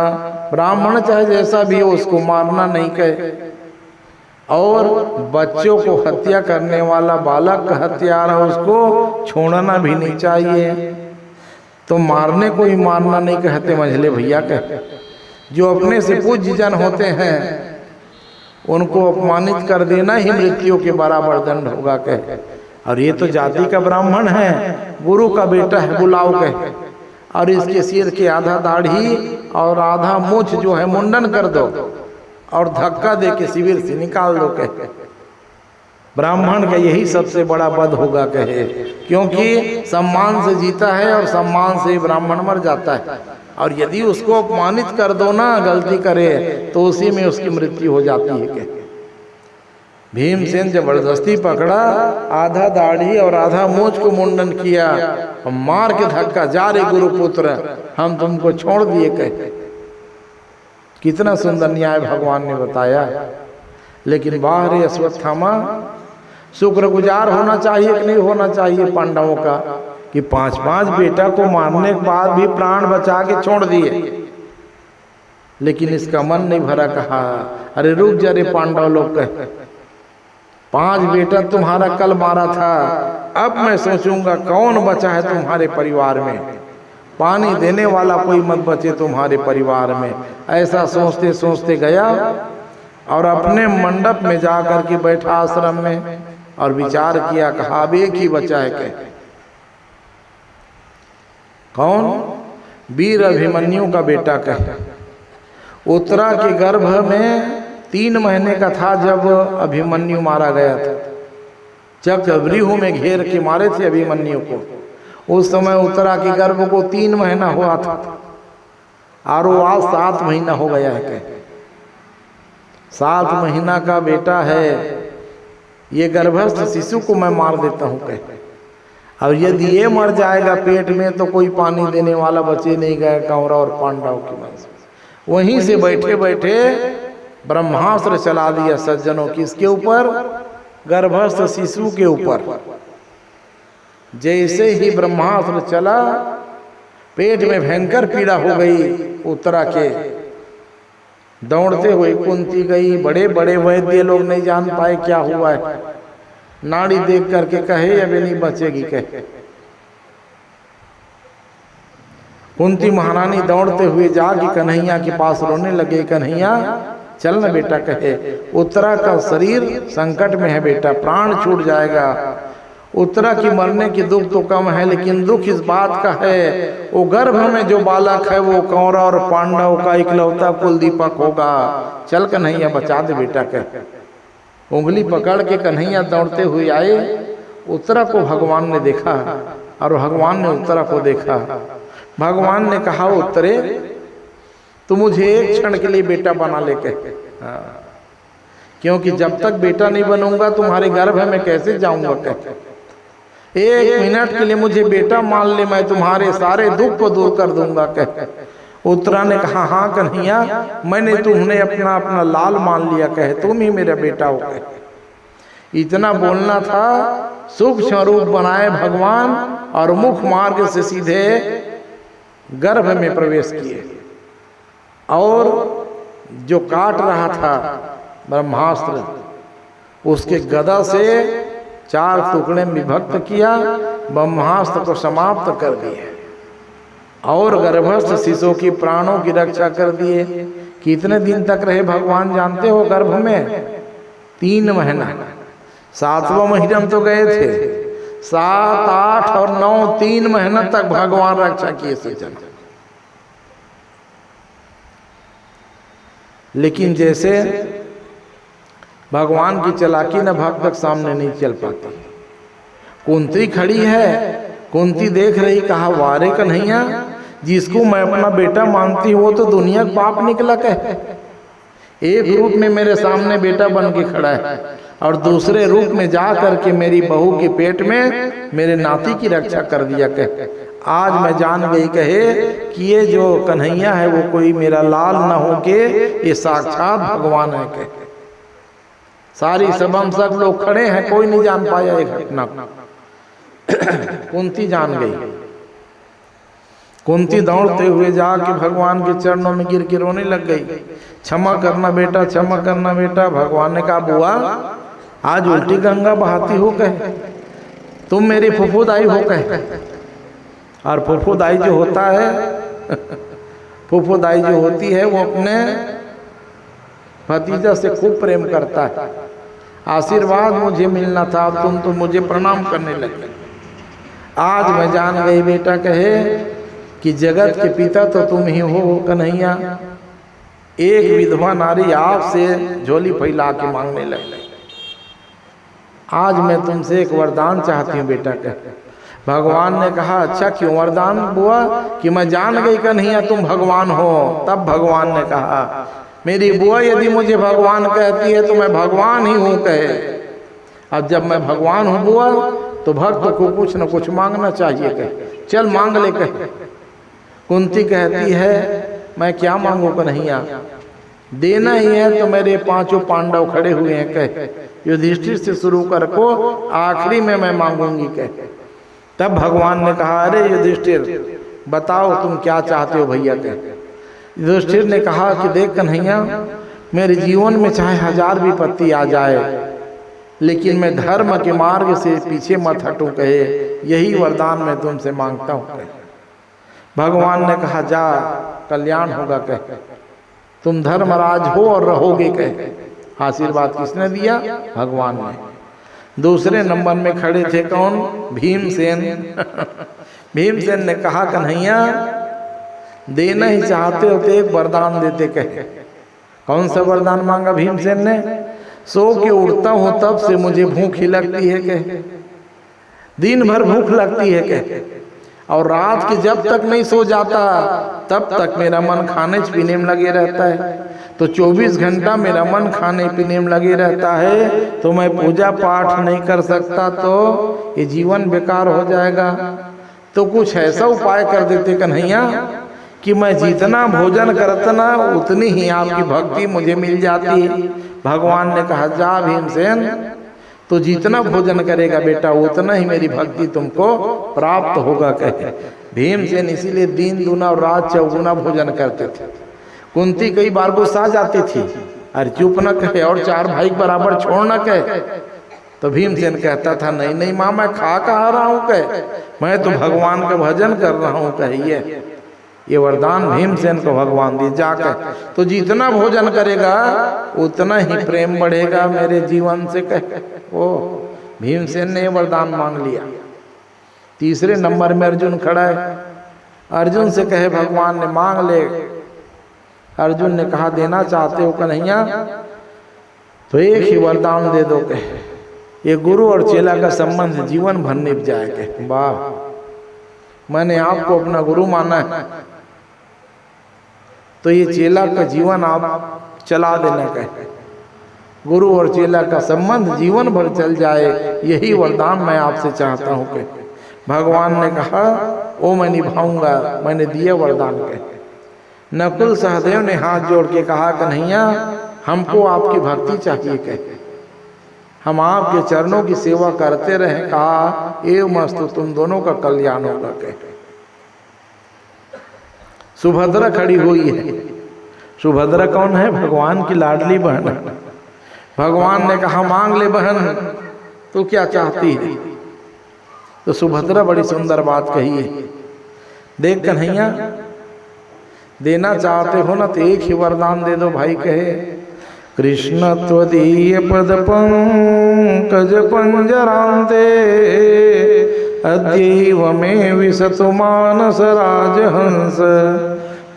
ब्राह्मण चाहे जैसा भी हो उसको मारना नहीं कहे, और बच्चों को हत्या करने वाला बालक का हत्यारा उसको छोड़ना भी नहीं चाहिए। तो मारने को ही मारना नहीं कहते मझले भैया कहे। जो अपने से पूज्य जन होते हैं उनको अपमानित कर देना ही मृत्यु के बराबर दंड होगा कहे। और ये तो जाति का ब्राह्मण है, गुरु का बेटा है, बुलाओ कहे। और इसके सिर के आधा दाढ़ी और आधा मूछ जो है मुंडन कर दो और धक्का दे के शिविर से निकाल दो कहे। ब्राह्मण का यही सबसे बड़ा वध होगा कहे, क्योंकि सम्मान से जीता है और सम्मान से ब्राह्मण मर जाता है। और यदि उसको अपमानित कर दो ना, गलती करे, तो उसी में उसकी मृत्यु हो जाती है कहे। भीमसेन जबरदस्ती पकड़ा, आधा दाढ़ी और आधा मूछ को मुंडन किया और मार के धक्का, जा रे गुरुपुत्र हम तुमको छोड़ दिए कहे। कितना सुंदर न्याय भगवान ने बताया। लेकिन वाह रे अश्वत्थामा, शुक्रगुजार होना चाहिए कि नहीं होना चाहिए पांडवों का, कि 5-5 बेटा को मारने के बाद भी प्राण बचा के छोड़ दिए। लेकिन इसका मन नहीं भरा, कहा अरे रुक जा रे पांडव लोग, 5 बेटा तुम्हारा कल मारा था, अब मैं सोचूंगा कौन बचा है तुम्हारे परिवार में, पानी देने वाला कोई मत बचे तुम्हारे परिवार में। ऐसा सोचते सोचते गया और अपने मंडप में जा कर के बैठा आश्रम में और विचार किया, कहा अब एक ही बचा है। कह कौन? वीर अभिमन्यु का बेटा कह। उत्तरा के गर्भ में 3 महीने का था जब अभिमन्यु मारा गया था। चक्रव्यूह में घेर के मारे थे अभिमन्यु को। उस समय उत्तरा के गर्भ को 3 महीना हुआ था और वो आज 7 महीना हो गया है। कह 7 महीना का बेटा है, ये गर्भस्थ शिशु को मैं मार देता हूँ। कह अब यदि ये मर जाएगा पेट में तो कोई पानी देने वाला बचे नहीं गए कौरव और पांडव की वंश। वहीं से बैठे बैठे ब्रह्मास्त्र चला दिया सज्जनों, किसके ऊपर? गर्भस्थ शिशु के ऊपर। जैसे ही ब्रह्मास्त्र चला, पेट में भयंकर पीड़ा हो गई उत्तरा के। दौड़ते हुए कुंती गई, बड़े बड़े वैद्य लोग नहीं जान पाए क्या हुआ है। नाड़ी देख करके कहे अभी नहीं बचेगी। कहे कुंती महारानी दौड़ते हुए जाके कन्हैया के पास रोने लगे, कन्हैया चल न बेटा। कहे उत्तरा का शरीर संकट में है बेटा, प्राण छूट जाएगा। उत्तरा की मरने की दुख तो कम है, लेकिन दुख इस बात का है वो गर्भ में जो बालक है वो कौरव और पांडव का इकलौता कुल दीपक होगा। चल कन्हैया बचा दे बेटा। कह उंगली पकड़ के कन्हैया दौड़ते हुए आए। उत्तरा को भगवान ने देखा और भगवान ने उत्तरा को देखा। भगवान ने कहा उत्तरे तू मुझे एक क्षण के लिए बेटा बना ले। कह क्योंकि जब तक बेटा नहीं बनूंगा तुम्हारे गर्भ में कैसे जाऊंगा। कह 1 मिनट के लिए मुझे बेटा मान ले, मैं तुम्हारे सारे दुख को दूर कर दूंगा। कह उत्तरा ने कहा हाँ कन्हैया, मैंने तुम्हें अपना अपना लाल मान लिया। कहे तुम ही मेरा बेटा हो। कहे इतना बोलना था, सूक्ष्म रूप बनाए भगवान और मुख मार्ग से सीधे गर्भ में प्रवेश किए और जो काट रहा था ब्रह्मास्त्र, उसके गदा से 4 टुकड़े में विभक्त किया, ब्रह्मास्त्र को समाप्त कर दिए और गर्भस्थ शिशु की प्राणों की रक्षा कर दिए। कितने दिन तक रहे भगवान जानते हो गर्भ में? 3 महीना। 7वां महीना तो गए थे, 7, 8 और 9 3 महीना तक भगवान रक्षा किए सज्जन। लेकिन जैसे भगवान की चालाकी न भक्त तक सामने नहीं चल पाती। कुंती खड़ी है, कुंती देख रही, कहा वारे कन्हैया, जिसको मैं अपना बेटा मानती हूँ वो तो दुनिया का पाप निकला। कह एक रूप में मेरे सामने बेटा बन के खड़ा है और दूसरे रूप में जा करके मेरी बहू के पेट में मेरे नाती की रक्षा कर दिया। कह आज मैं जान गई कहे कि ये जो कन्हैया है वो कोई मेरा लाल न हो के ये साक्षात भगवान है। कह सारी सभा सब लोग खड़े हैं, कोई नहीं जान पाया ये घटना। कुंती जान गई। कुंती दौड़ते हुए जाके भगवान के चरणों में गिर के रोने लग गई, क्षमा करना बेटा, क्षमा करना बेटा। भगवान ने कहा बुआ आज उल्टी गंगा बहाती हो। कहे तुम मेरी फुफुदाई हो। कहे और फुफुदाई जो होता है फुफुदाई जो होती है वो अपने भतीजा से खूब प्रेम करता है। आशीर्वाद मुझे मिलना था, तुम तो मुझे प्रणाम करने लगे। आज मैं जान गई बेटा कहे कि जगत के पिता तो तुम ही हो कन्हैया। एक विधवा नारी आपसे झोली फैला के मांगने लगी। आज मैं तुमसे एक वरदान चाहती हूँ बेटा। कह भगवान ने कहा अच्छा क्यों वरदान बुआ? कि मैं जान गई कन्हैया तुम भगवान हो। तब भगवान ने कहा मेरी बुआ यदि मुझे भगवान कहती है तो मैं भगवान ही हूँ। कहे अब जब मैं भगवान हूँ बुआ तो भक्त को कुछ न कुछ मांगना चाहिए। कहे चल मांग ले। कहे कुंती कहती है मैं क्या मांगू कन्हैया? देना ही है तो मेरे पांचों पांडव खड़े हुए हैं कह, युधिष्ठिर से शुरू कर को आखिरी में मैं मांगूंगी कह। तब भगवान ने कहा, अरे युधिष्ठिर बताओ तुम क्या चाहते हो भैया कह। युधिष्ठिर ने कहा कि देख कन्हैया, मेरे जीवन में चाहे 1000 विपत्ति आ जाए, लेकिन मैं धर्म के मार्ग से पीछे मत हटूं कहे, यही वरदान मैं तुमसे मांगता हूं कहे। भगवान ने कहा, जा कल्याण होगा कह, तुम धर्मराज हो और रहोगे कह। आशीर्वाद किसने दिया? भगवान ने। दूसरे नंबर में खड़े थे कौन? भीमसेन। भीमसेन ने कहा, कन्हैया देना ही चाहते हो तो एक वरदान देते कहे। कौन सा वरदान मांगा भीमसेन ने? सो के उठता हूं तब से मुझे भूख ही लगती है कह, दिन भर भूख लगती है कह, और रात के जब तक नहीं सो जाता तब तक मेरा मन खाने पीने में लगे रहता है। तो 24 घंटा मेरा मन खाने पीने में लगे रहता है, तो मैं पूजा पाठ नहीं कर सकता, तो ये जीवन बेकार हो जाएगा। तो कुछ ऐसा उपाय कर देते कन्हैया कि मैं जितना भोजन करता ना उतनी ही आपकी भक्ति मुझे मिल जाती है। भगवान ने कहा, जा भीमसेन, तो जितना भोजन करेगा बेटा उतना ही मेरी भक्ति तुमको प्राप्त होगा कहे। भीमसेन इसीलिए दिन दूना और रात चौगुना भोजन करते थे। कुंती कई बार गुस्सा जाती थी, अरे चुप न कहे और 4 भाई बराबर छोड़ न कहे। तो भीमसेन कहता था, नहीं नहीं माँ, मैं खा रहा हूँ कहे, मैं तो भगवान का भजन कर रहा हूँ कहिए। ये वरदान भीमसेन को भगवान दी जाकर, तो जितना भोजन करेगा उतना ही प्रेम बढ़ेगा मेरे जीवन से कह। ओ भीमसेन ने वरदान मांग लिया। तीसरे नंबर में अर्जुन खड़ा है। अर्जुन से कहे भगवान ने, मांग ले। अर्जुन ने कहा, देना चाहते हो कन्हैया तो एक ही वरदान दे दो कहे, ये गुरु और चेला का संबंध जीवन भर निभ जाए कहे। वाह, मैंने आपको अपना गुरु माना है, तो ये चेला का जीवन आप चला देना कहे, गुरु और चेला का संबंध जीवन भर चल जाए, यही वरदान मैं आपसे चाहता हूँ कहे। भगवान ने कहा, ओ मैं निभाऊंगा, मैंने दिया वरदान कहे। नकुल सहदेव ने हाथ जोड़ के कहा, कन्हैया हमको आपकी भक्ति चाहिए कहे, हम आपके चरणों की सेवा करते रहे। कहा, एवं मस्तु, तुम दोनों का कल्याण होगा कहे। सुभद्रा खड़ी हुई है। सुभद्रा कौन है? भगवान की लाडली बहन। भगवान ने कहा, मांग ले बहन, तू क्या चाहती है? तो सुभद्रा बड़ी सुंदर बात कही है। देख कन्हैया, देना चाहते हो ना तो एक ही वरदान दे दो भाई कहे। कृष्ण त्वदीय पद पंकज पंजरांते, अद्यैव मे विशतु मानस राजहंस,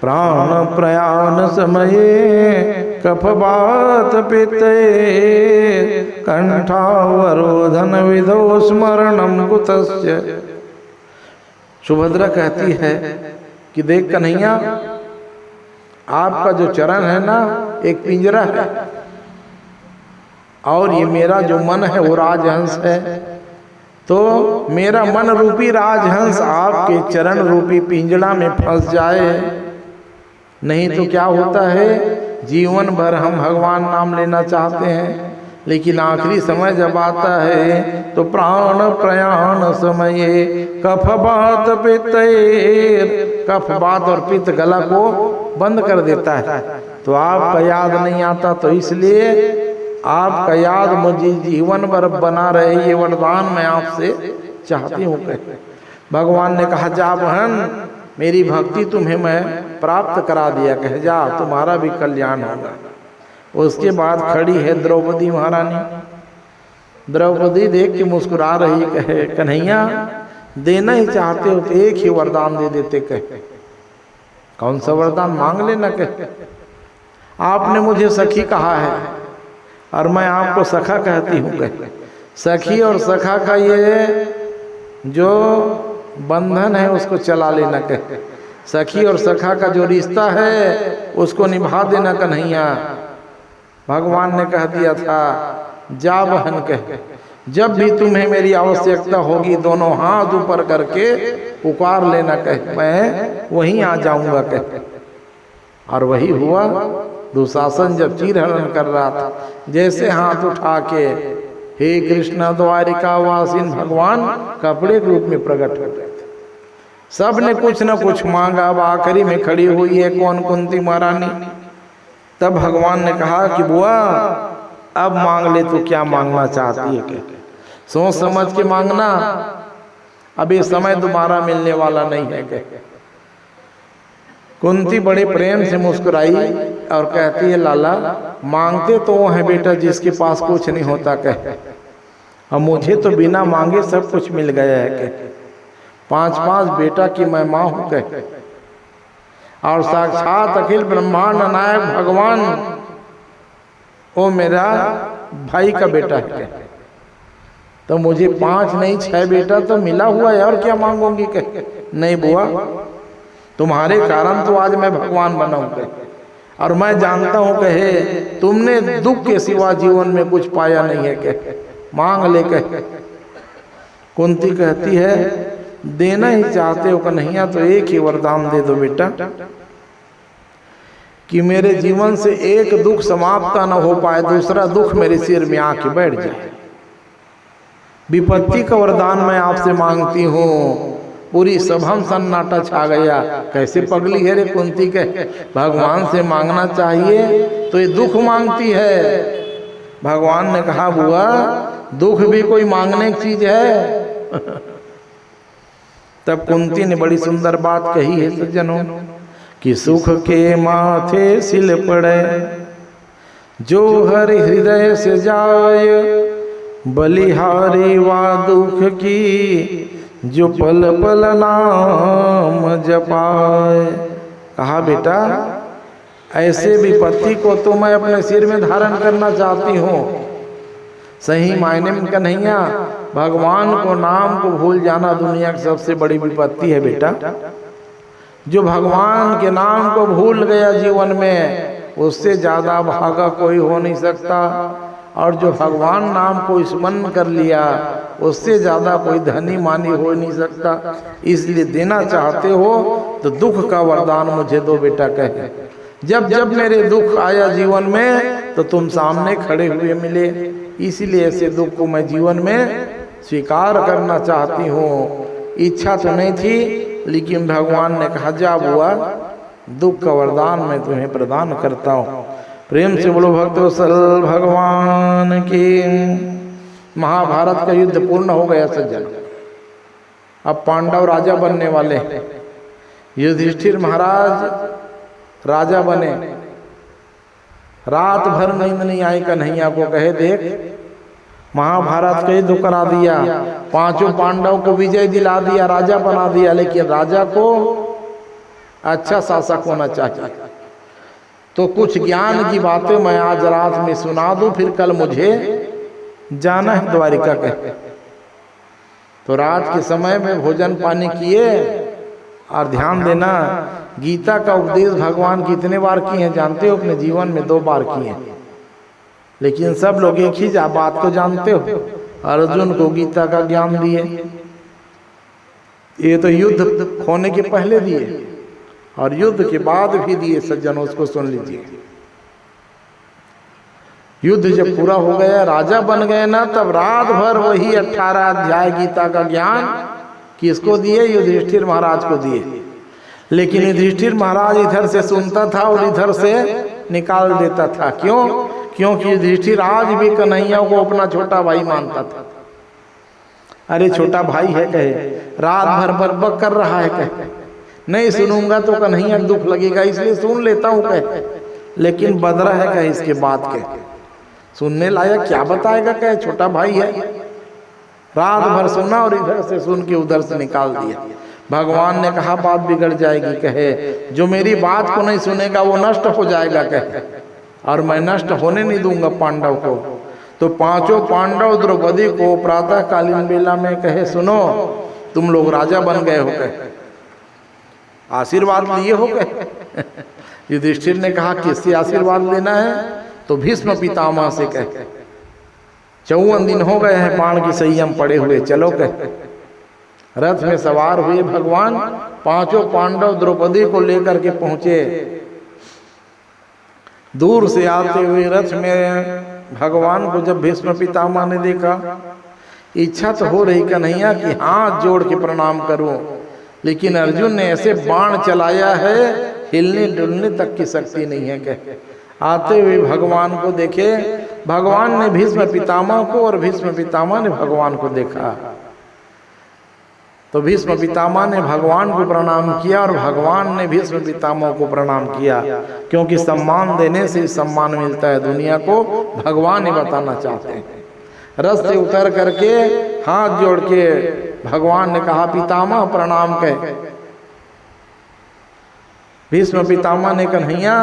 प्राण प्रयाण समये कफवात पित्ते, कंठावरोधन विधो स्मरणं कुतस्य। सुभद्रा कहती है कि देख कन्हैया, आपका जो चरण है ना एक पिंजरा है, और ये मेरा जो मन है वो राजहंस है। तो मेरा मन रूपी राजहंस आपके चरण रूपी पिंजरा में फंस जाए, नहीं तो क्या होता है, जीवन भर हम भगवान नाम लेना चाहते हैं, लेकिन आखिरी समय जब आता है तो प्राण प्रयाण समय कफवात पित्त, कफवात और पित्त गला को बंद कर देता है। तो आपका याद नहीं आता, तो इसलिए आपका याद मुझे जीवन भर बना रहे, ये वरदान मैं आपसे चाहती हूँ। भगवान ने कहा, जा बहन, मेरी भक्ति तुम्हें मैं प्राप्त करा दिया कहे, जा तुम्हारा भी कल्याण होगा। उसके बाद खड़ी है द्रौपदी महारानी। द्रौपदी देख के मुस्कुरा रही, कहे कन्हैया देना ही चाहते हो तो एक ही वरदान दे देते कहे। कौन सा वरदान? मांग लेना कहे। आपने मुझे सखी कहा है और मैं आपको सखा कहती हूँ कहे। सखी और सखा का ये जो बंधन है उसको चला लेना कहे। सखी और सखा का जो रिश्ता है उसको निभा देना कन्हैया। भगवान ने कह दिया था, जा बहन कहे, जब भी तुम्हें मेरी आवश्यकता होगी दोनों हाथ ऊपर करके पुकार लेना कहे, मैं वहीं आ जाऊंगा कहे। और वही हुआ। दुशासन जब चीरहरण कर रहा था, जैसे हाथ उठा के हे कृष्ण द्वारिका वासिन भगवान कपड़े के रूप में प्रकट हो गए थे। सब ने कुछ न कुछ मांगा। अब आखिरी में खड़ी हुई है कौन? कुंती महारानी। तब भगवान ने कहा कि बुआ अब मांग ले, तो क्या मांगना चाहती है? क्या सोच समझ के मांगना, अब ये समय दोबारा मिलने वाला नहीं है। क्या कुंती बड़े प्रेम से मुस्कुराई और कहती है लाला मांगते तो वो है बेटा जिसके पास कुछ नहीं होता। कह और मुझे तो बिना मांगे सब कुछ मिल गया है। कह 5 बेटा की मैं माँ हूँ। कह और साक्षात अखिल ब्रह्मांड नायक भगवान वो मेरा भाई का बेटा है। तो मुझे 5 नहीं 6 बेटा तो मिला हुआ है, और क्या मांगूंगी? कह नहीं बुआ, तुम्हारे कारण तो आज मैं भगवान बना हूं। और मैं जानता हूं कहे तुमने दुख के सिवा जीवन में कुछ पाया नहीं है। कह मांग ले। कह कुंती कहती है देना ही चाहते हो कन्हैया तो एक ही वरदान दे दो बेटा, कि मेरे जीवन से एक दुख समाप्त न हो पाए, दूसरा दुख मेरे सिर में आके बैठ जाए। विपत्ति का वरदान मैं आपसे मांगती हूँ। पूरी सभा में सन्नाटा छा गया। कैसे पगली है रे कुंती? के भगवान से मांगना चाहिए तो ये दुख मांगती है। भगवान ने कहा बुआ दुख भी कोई मांगने की चीज है। तब कुंती ने बड़ी सुंदर बात कही है सज्जनों, कि सुख के माथे सिल पड़े जो हर हृदय से जाय, बलिहारी वा दुख की जो पल पल नाम जपाए। कहा बेटा ऐसे विपत्ति को तो मैं अपने सिर में धारण करना चाहती हूँ। सही मायने में कन्हैया भगवान को नाम को भूल जाना दुनिया की सबसे बड़ी विपत्ति है बेटा। जो भगवान के नाम को भूल गया जीवन में, उससे ज़्यादा भागा कोई हो नहीं सकता। और जो भगवान नाम को स्मरण कर लिया, उससे ज़्यादा कोई धनी मानी हो नहीं सकता। इसलिए देना चाहते हो तो दुख का वरदान मुझे दो बेटा। कहे जब जब मेरे दुख आया जीवन में तो तुम सामने खड़े हुए मिले, इसलिए ऐसे दुख को मैं जीवन में स्वीकार करना चाहती हूँ। इच्छा तो नहीं थी, लेकिन भगवान ने कहा जा बुआ दुख का वरदान मैं तुम्हें प्रदान करता हूँ। प्रेम से बोलो भक्तवत्सल भगवान की। महाभारत का युद्ध पूर्ण हो गया सज्जन। अब पांडव राजा बनने वाले। युधिष्ठिर महाराज राजा बने। रात भर नींद नहीं आई कन्हैया को। कहे देख महाभारत का युद्ध करा दिया, 5 पांडव को विजय दिला दिया, राजा बना दिया, लेकिन राजा को अच्छा शासक होना चाहिए। तो कुछ ज्ञान की बातें मैं आज रात में सुना दूं, फिर कल मुझे जाना है द्वारिका। कहे तो रात के समय में भोजन पानी किए। और ध्यान देना गीता का उपदेश भगवान कितने बार किए हैं जानते हो? अपने जीवन में 2 बार किए हैं। लेकिन सब लोग एक ही बात को जानते हो, अर्जुन को गीता का ज्ञान दिए। ये तो युद्ध होने के पहले दिए और युद्ध के बाद भी दिए सज्जनों, उसको सुन लीजिए। युद्ध जब पूरा हो गया, राजा बन गए ना, तब रात भर वही 18 अध्याय गीता का ज्ञान किसको दिए? युधिष्ठिर महाराज को दिए। लेकिन युधिष्ठिर महाराज इधर से सुनता था और इधर से निकाल देता था। क्यों? क्योंकि युधिष्ठिर आज भी कन्हैया को अपना छोटा भाई मानता था। अरे छोटा भाई है कहे, रात भर बकबक कर रहा है कहे, नहीं सुनूंगा तो कन्हैया दुख लगेगा, इसलिए सुन लेता हूँ कहे। लेकिन बदरा है कहे इसके बात के, सुनने लायक क्या बताएगा कहे, छोटा भाई है। रात भर सुना और इधर से सुन के उधर से निकाल दिया। भगवान ने कहा बात बिगड़ जाएगी कहे, जो मेरी बात को नहीं सुनेगा वो नष्ट हो जाएगा कहे, और मैं नष्ट होने नहीं दूंगा पांडव को। तो 5 पांडव द्रौपदी को प्रातः कालीन बेला में कहे सुनो तुम लोग राजा बन गए हो कहे, आशीर्वाद लिए हो कहे। युधिष्ठिर ने कहा किससे आशीर्वाद लेना है? तो भीष्म पितामह से कहे। 54 दिन हो गए हैं बाण की संयम पड़े हुए, चलो कहे। रथ में सवार हुए भगवान, 5 पांडव द्रौपदी को लेकर के पहुंचे। दूर से आते हुए रथ में भगवान को जब भीष्म पितामह ने देखा, इच्छा तो हो रही कन्हैया कि हाथ जोड़ के प्रणाम करूं, लेकिन अर्जुन ने ऐसे बाण चलाया है हिलने डुलने तक की शक्ति नहीं है। कह आते हुए भगवान को देखे, भगवान ने भीष्म पितामह को और भीष्म पितामह ने भगवान को देखा। तो भीष्म पितामह ने भगवान को प्रणाम किया और भगवान ने भीष्म पितामह को प्रणाम किया, क्योंकि सम्मान देने से सम्मान मिलता है दुनिया को, भगवान ही बताना चाहते हैं। रथ से उतर करके हाथ जोड़ के भगवान ने कहा पितामह प्रणाम कह। भीष्म पितामह ने कन्हैया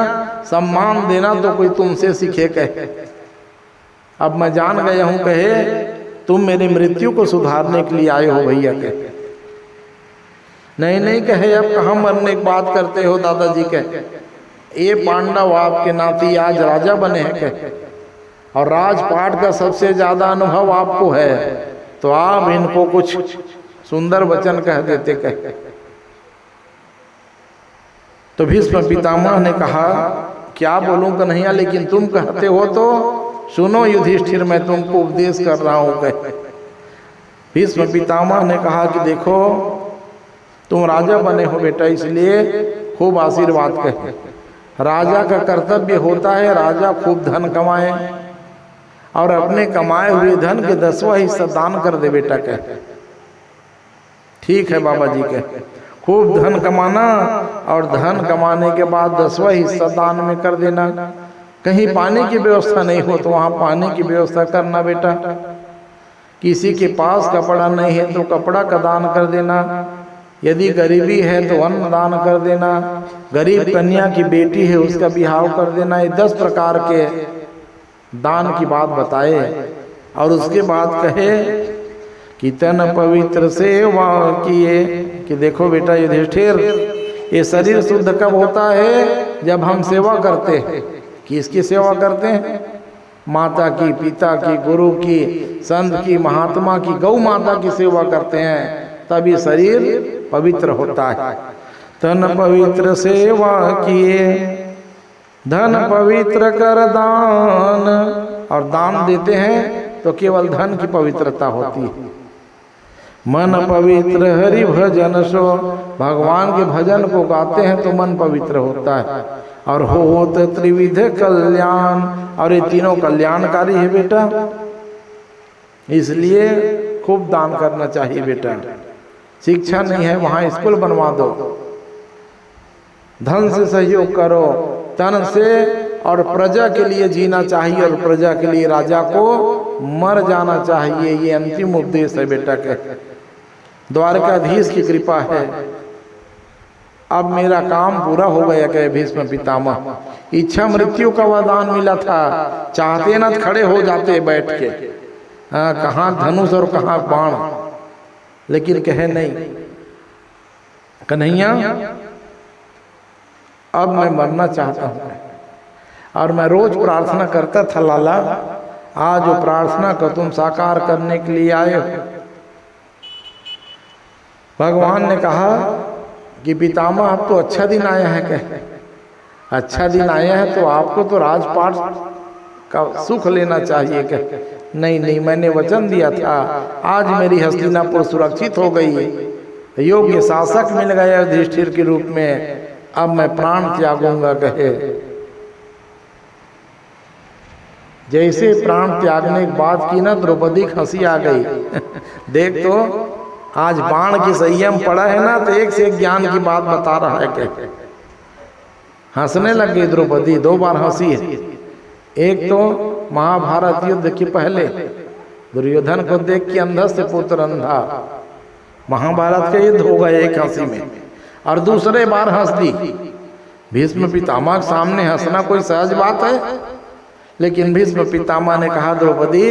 सम्मान देना तो कोई तुमसे सीखे कहे, अब मैं जान गया हूं कहे तुम मेरी मृत्यु को सुधारने के लिए आए हो भैया कहे। नहीं नहीं कहे, अब कहाँ मरने की बात करते हो दादाजी कहे, ये पांडव आपके नाती आज राजा बने हैं कहे, और राजपाट का सबसे ज्यादा अनुभव आपको है, तो आप इनको कुछ सुंदर वचन कह देते कहे। तो भीष्म पितामह ने कहा क्या बोलूं कन्हैया, लेकिन तुम कहते हो तो सुनो युधिष्ठिर, मैं तुमको उपदेश कर रहा हूं कहे। भीष्म पितामह ने कहा कि देखो तुम राजा बने हो बेटा, इसलिए खूब आशीर्वाद कहे। राजा का कर्तव्य होता है राजा खूब धन कमाए और अपने कमाए हुए धन के 10वां हिस्सा दान कर दे बेटा कहे। ठीक है बाबा जी कहे, खूब धन कमाना और धन कमाने के बाद 10वां हिस्सा दान में कर देना। कहीं पानी की व्यवस्था नहीं हो तो वहाँ पानी की व्यवस्था करना बेटा। किसी के पास कपड़ा नहीं है तो कपड़ा का दान कर देना। यदि गरीबी है तो अन्न दान कर देना। गरीब कन्या की बेटी है उसका बिहाव कर देना। ये 10 प्रकार के दान की बात बताए और उसके बाद कहे कि तन पवित्र सेवा किए, कि देखो बेटा युधिष्ठिर, ये शरीर शुद्ध कब होता है जब हम सेवा करते हैं। किसकी सेवा करते हैं? माता की, पिता की, गुरु की, संत की, महात्मा की, गौ माता की सेवा करते हैं, तभी शरीर पवित्र होता है। तन पवित्र सेवा किए, धन पवित्र कर दान, और दान देते हैं तो केवल धन की पवित्रता होती है। मन पवित्र हरि भजन सो, भगवान के भजन को गाते हैं तो मन पवित्र होता है। और होत त्रिविध कल्याण, और ये तीनों कल्याणकारी है बेटा, इसलिए खूब दान करना चाहिए बेटा। शिक्षा नहीं है वहाँ स्कूल बनवा दो, धन से सहयोग करो, तन से, और प्रजा के लिए जीना चाहिए और प्रजा के लिए राजा को मर जाना चाहिए। ये अंतिम उपदेश है बेटा के। द्वारकाधीश की कृपा है, अब मेरा काम पूरा हो गया कहे भीष्म पितामह। इच्छा मृत्यु का वरदान मिला था, चाहते न खड़े हो जाते बैठ के, कहाँ धनुष और कहाँ बाण, लेकिन कहे नहीं कन्हैया अब मैं मरना चाहता हूँ। और मैं रोज प्रार्थना करता था लाला, आज वो प्रार्थना को तुम साकार करने के लिए आए हो। भगवान ने कहा कि पितामह अब तो अच्छा दिन आया है। कहे अच्छा दिन आया है तो आपको तो राजपाट का सुख लेना चाहिए। कहे नहीं नहीं, मैंने वचन दिया था, आज मेरी हस्तिनापुर सुरक्षित हो गई है, योग्य शासक मिल गया युधिष्ठिर के रूप में, अब मैं प्राण त्यागूंगा। कहे जैसे प्राण त्यागने की बात की ना, द्रौपदी हंसी आ गई। देख तो आज बाण की संयम पड़ा है ना, तो एक से एक ज्ञान की बात बता रहा है। कहे हंसने लग गई द्रौपदी, 2 बार हंसी है। एक तो महाभारत युद्ध के पहले दुर्योधन को देख के अंधा से पुत्र अंधा, महाभारत का युद्ध हो गया एक हंसी में, और दूसरे बार हंस दी। भीष्म पितामह के सामने हंसना कोई सहज बात है, लेकिन भीष्म पितामह ने कहा द्रौपदी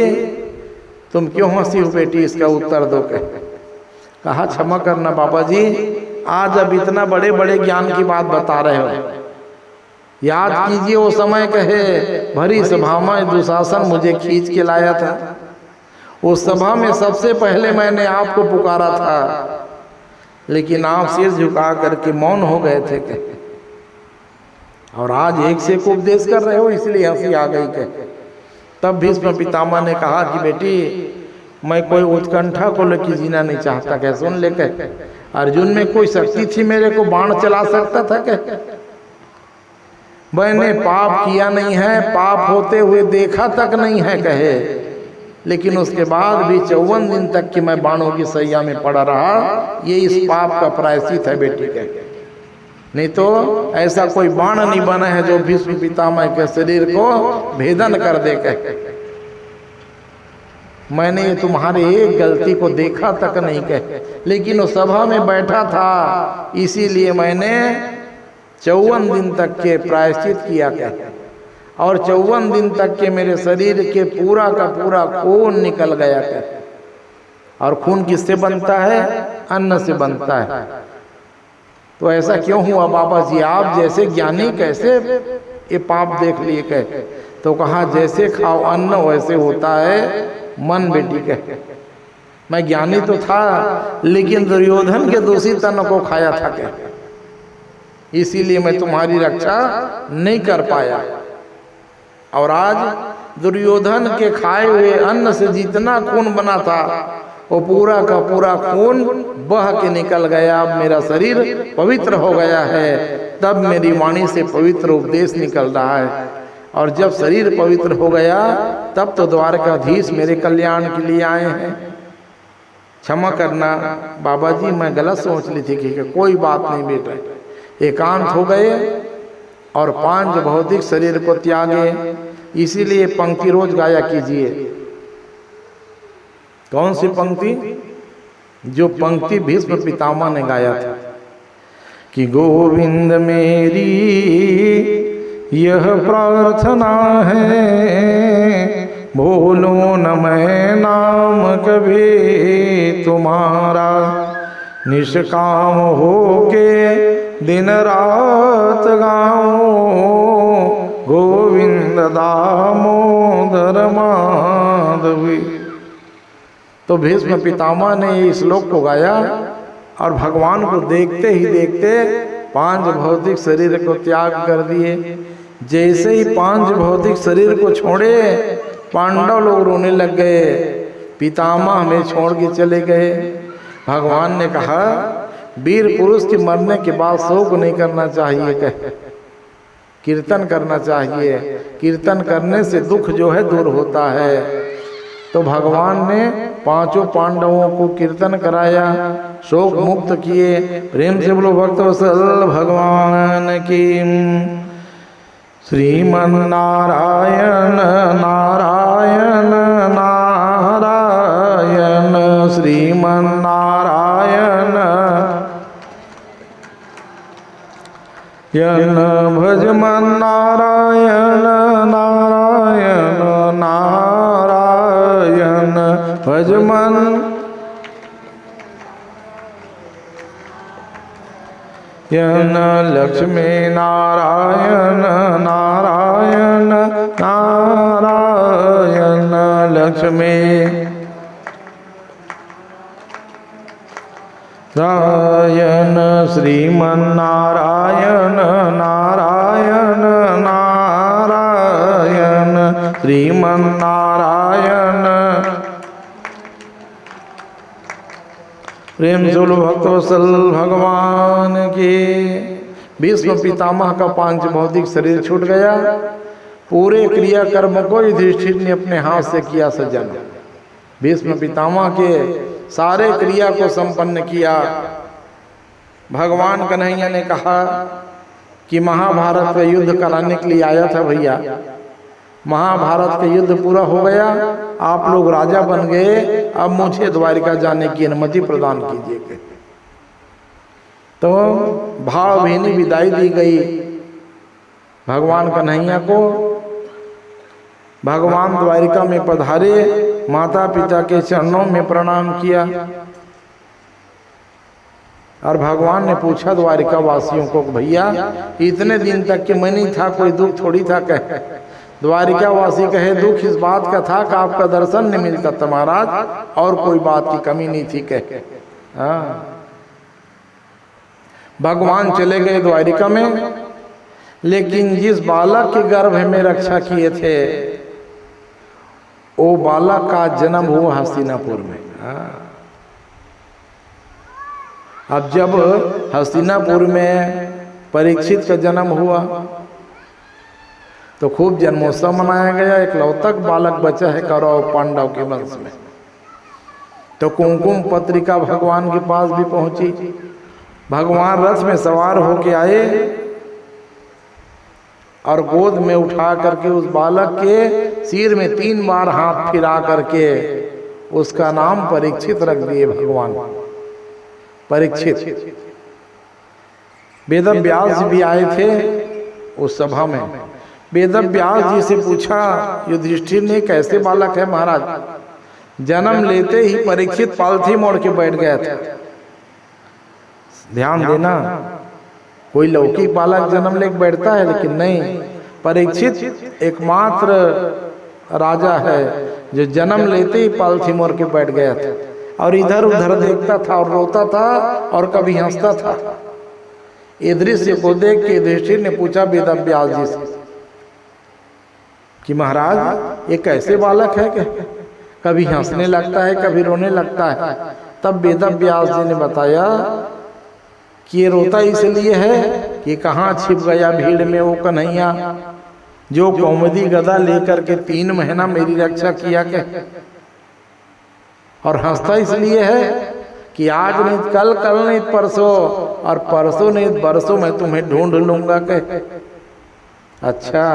तुम क्यों हंसी हो बेटी, इसका उत्तर दो। कहा क्षमा करना बाबा जी, आज अब इतना बड़े बड़े ज्ञान की बात बता रहे हो, याद कीजिए वो समय कहे भरी सभा में दुशासन मुझे खींच के लाया था, उस सभा में सबसे पहले मैंने आपको पुकारा था, लेकिन आप सिर झुका करके मौन हो गए थे। और आज एक से एक उपदेश कर रहे हो, इसलिए हंसी आ गई के। तब भीष्म पितामह ने कहा कि बेटी मैं कोई उत्कंठा को लेकर जीना नहीं चाहता, क्या सुन लेकर अर्जुन में कोई शक्ति थी मेरे को बाण चला सकता था क्या? मैंने पाप किया नहीं है, पाप होते हुए देखा तक नहीं है कहे, लेकिन उसके बाद भी 54 दिन तक कि मैं बाणों की सैया में पड़ा रहा, ये इस पाप का प्रायश्चित है बेटी के। नहीं तो ऐसा कोई बाण नहीं बना है जो भीष्म पितामह के शरीर को भेदन कर दे कहे। मैंने ये तुम्हारे एक गलती को देखा तक नहीं कहे, लेकिन वो सभा में बैठा था इसीलिए मैंने 54 दिन तक के प्रायश्चित किया कहे। और 54 दिन तक के मेरे शरीर के पूरा का पूरा खून निकल गया कहे। और खून किससे बनता है? अन्न से बनता है। तो ऐसा क्यों हुआ बाबा जी, आप जैसे ज्ञानी कैसे ये पाप देख लिए कहे? तो कहा जैसे खाओ अन्न वैसे होता है मन बेटी कहे। मैं ज्ञानी तो था लेकिन दुर्योधन के दूषित अन्न को खाया था कहे, इसीलिए मैं तुम्हारी रक्षा नहीं कर पाया। और आज दुर्योधन के खाए हुए अन्न से जितना खून बना था वो पूरा का पूरा खून बह के निकल गया। अब मेरा शरीर पवित्र हो गया है, तब मेरी वाणी से पवित्र उपदेश निकल रहा है। और जब शरीर पवित्र हो गया तब तो द्वारकाधीश मेरे कल्याण के लिए आए हैं। क्षमा करना बाबा जी, मैं गलत सोच ली थी कि कोई बात नहीं बेटा। एकांत हो गए और 5 भौतिक शरीर को त्यागे, इसीलिए पंक्ति रोज गाया कीजिए। कौन सी पंक्ति? जो पंक्ति भीष्म पितामह ने गाया था कि गोविंद मेरी यह प्रार्थना है, भूलो न मैं नाम कभी तुम्हारा, निष्काम होके दिन रात गाऊं, गोविंद दामोदर माधवी। तो भीष्म पितामह ने इस श्लोक को गाया और भगवान को देखते ही देखते 5 भौतिक शरीर को त्याग कर दिए। जैसे ही 5 भौतिक शरीर को छोड़े पांडव लोग रोने लग गए, पितामह हमें छोड़ के चले गए। भगवान ने कहा वीर पुरुष के मरने के बाद शोक नहीं करना चाहिए, कहे कीर्तन करना चाहिए। कीर्तन करने से दुख जो है दूर होता है। तो भगवान ने 5 पांडवों को कीर्तन कराया, शोक मुक्त किए। प्रेम से बोलो भक्तवत्सल भगवान की। श्रीमन नारायण नारायण नारायण, श्रीमन नारायण यन भजमन नारायण नारायण नारायण भजमन। यन लक्ष्मी नारायण नारायण नारायण लक्ष्मी नारायण, श्रीमन नारायण नारायण नारायण, श्रीमन नारायण। प्रेम से बोलो भक्तवत्सल भगवान की। भीष्म पितामह का 5 भौतिक शरीर छूट गया। पूरे क्रियाकर्म को युधिष्ठिर ने अपने हाथ से किया सज्जन। भीष्म पितामह के सारे क्रिया को संपन्न किया। भगवान कन्हैया ने कहा कि महाभारत का युद्ध कराने के लिए आया था भैया, महाभारत का युद्ध पूरा हो गया, आप लोग राजा बन गए, अब मुझे द्वारिका जाने की अनुमति प्रदान कीजिए। तो भावभीनी विदाई दी गई भगवान कन्हैया को। भगवान द्वारिका में पधारे, माता पिता के चरणों में प्रणाम किया और भगवान ने पूछा द्वारिका वासियों को, भैया इतने दिन तक कि मैं नहीं था, कोई दुख थोड़ी था। कहे द्वारिका वासी कहे दुख इस बात का था कि आपका दर्शन नहीं मिलता था महाराज, और कोई बात की कमी नहीं थी। कहे हाँ। भगवान चले गए द्वारिका में। लेकिन जिस बालक के गर्भ में रक्षा किए थे वो बालक का जन्म हुआ हस्तिनापुर में। अब जब हस्तिनापुर में परीक्षित का जन्म हुआ तो खूब जन्मोत्सव मनाया गया। इकलौता बालक बचा है कौरव पांडव के वंश में। तो कुमकुम पत्रिका भगवान के पास भी पहुंची। भगवान रथ में सवार होके आए और गोद में उठा करके उस बालक के सिर में 3 बार हाथ फिरा करके उसका नाम परीक्षित रख दिए भगवान। परीक्षित। वेदव्यास भी आए थे उस सभा में। वेदव्यास जी से पूछा युधिष्ठिर ने, कैसे बालक है महाराज? जन्म लेते ही परीक्षित पालथी मोड़ के बैठ गया था। ध्यान देना, कोई लौकिक बालक जन्म लेके बैठता है, लेकिन नहीं, परीक्षित एकमात्र राजा है जो जन्म लेते ही पालथी मोड़ के बैठ गया था और इधर उधर देखता था और रोता था और कभी हंसता था। ये दृश्य को देख के युधिष्ठिर ने पूछा वेदव्यास जी से कि महाराज ये कैसे बालक है कि कभी हंसने लगता है कभी रोने लगता है? तब वेदव्यास जी ने बताया कि ये रोता इसलिए है कि कहाँ छिप गया भीड़ में वो कन्हैया जो कौमुदी गदा लेकर के 3 महीना मेरी रक्षा किया के। और हंसता इसलिए है कि आज नहीं कल, कल नहीं परसों, और परसों नहीं बरसों मैं तुम्हें ढूंढ लूंगा के। अच्छा,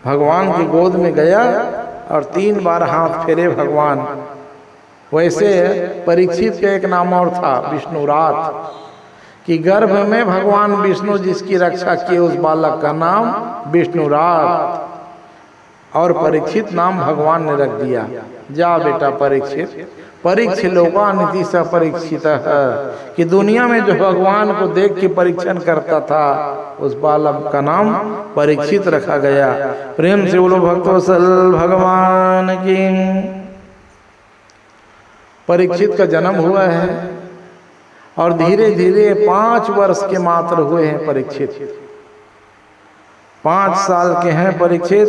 भगवान की गोद में गया और 3 बार हाथ फेरे भगवान। वैसे परीक्षित का एक नाम और था विष्णुरात, कि गर्भ में भगवान विष्णु जिसकी रक्षा किए उस बालक का नाम विष्णुरात, और परीक्षित नाम भगवान ने रख दिया। जा बेटा परीक्षित, परीक्ष लोकानिति स परीक्षित है, कि दुनिया में जो भगवान को देख के परीक्षण करता था उस बालक का नाम परीक्षित रखा गया। प्रेम से बोलो भक्तवत्सल भगवान की। परीक्षित का जन्म हुआ है और धीरे धीरे 5 वर्ष के मात्र हुए हैं परीक्षित। 5 साल के हैं परीक्षित।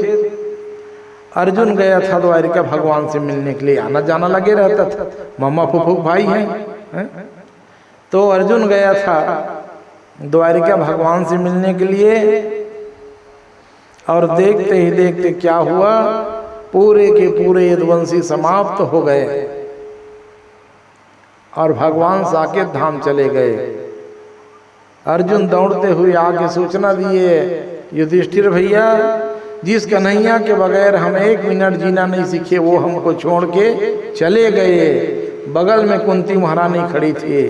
अर्जुन गया था द्वारिका भगवान से मिलने के लिए, आना जाना लगे रहता था, मामा फूफू भाई हैं। तो अर्जुन गया था द्वारिका भगवान से मिलने के लिए और देखते ही देखते क्या हुआ, पूरे के पूरे यदुवंशी समाप्त हो गए और भगवान साकेत धाम चले गए। अर्जुन दौड़ते हुए आगे सूचना दिए, युधिष्ठिर भैया, जिस कन्हैया के बगैर हम 1 मिनट जीना नहीं सीखे वो हमको छोड़ के चले गए। बगल में कुंती महारानी खड़ी थी।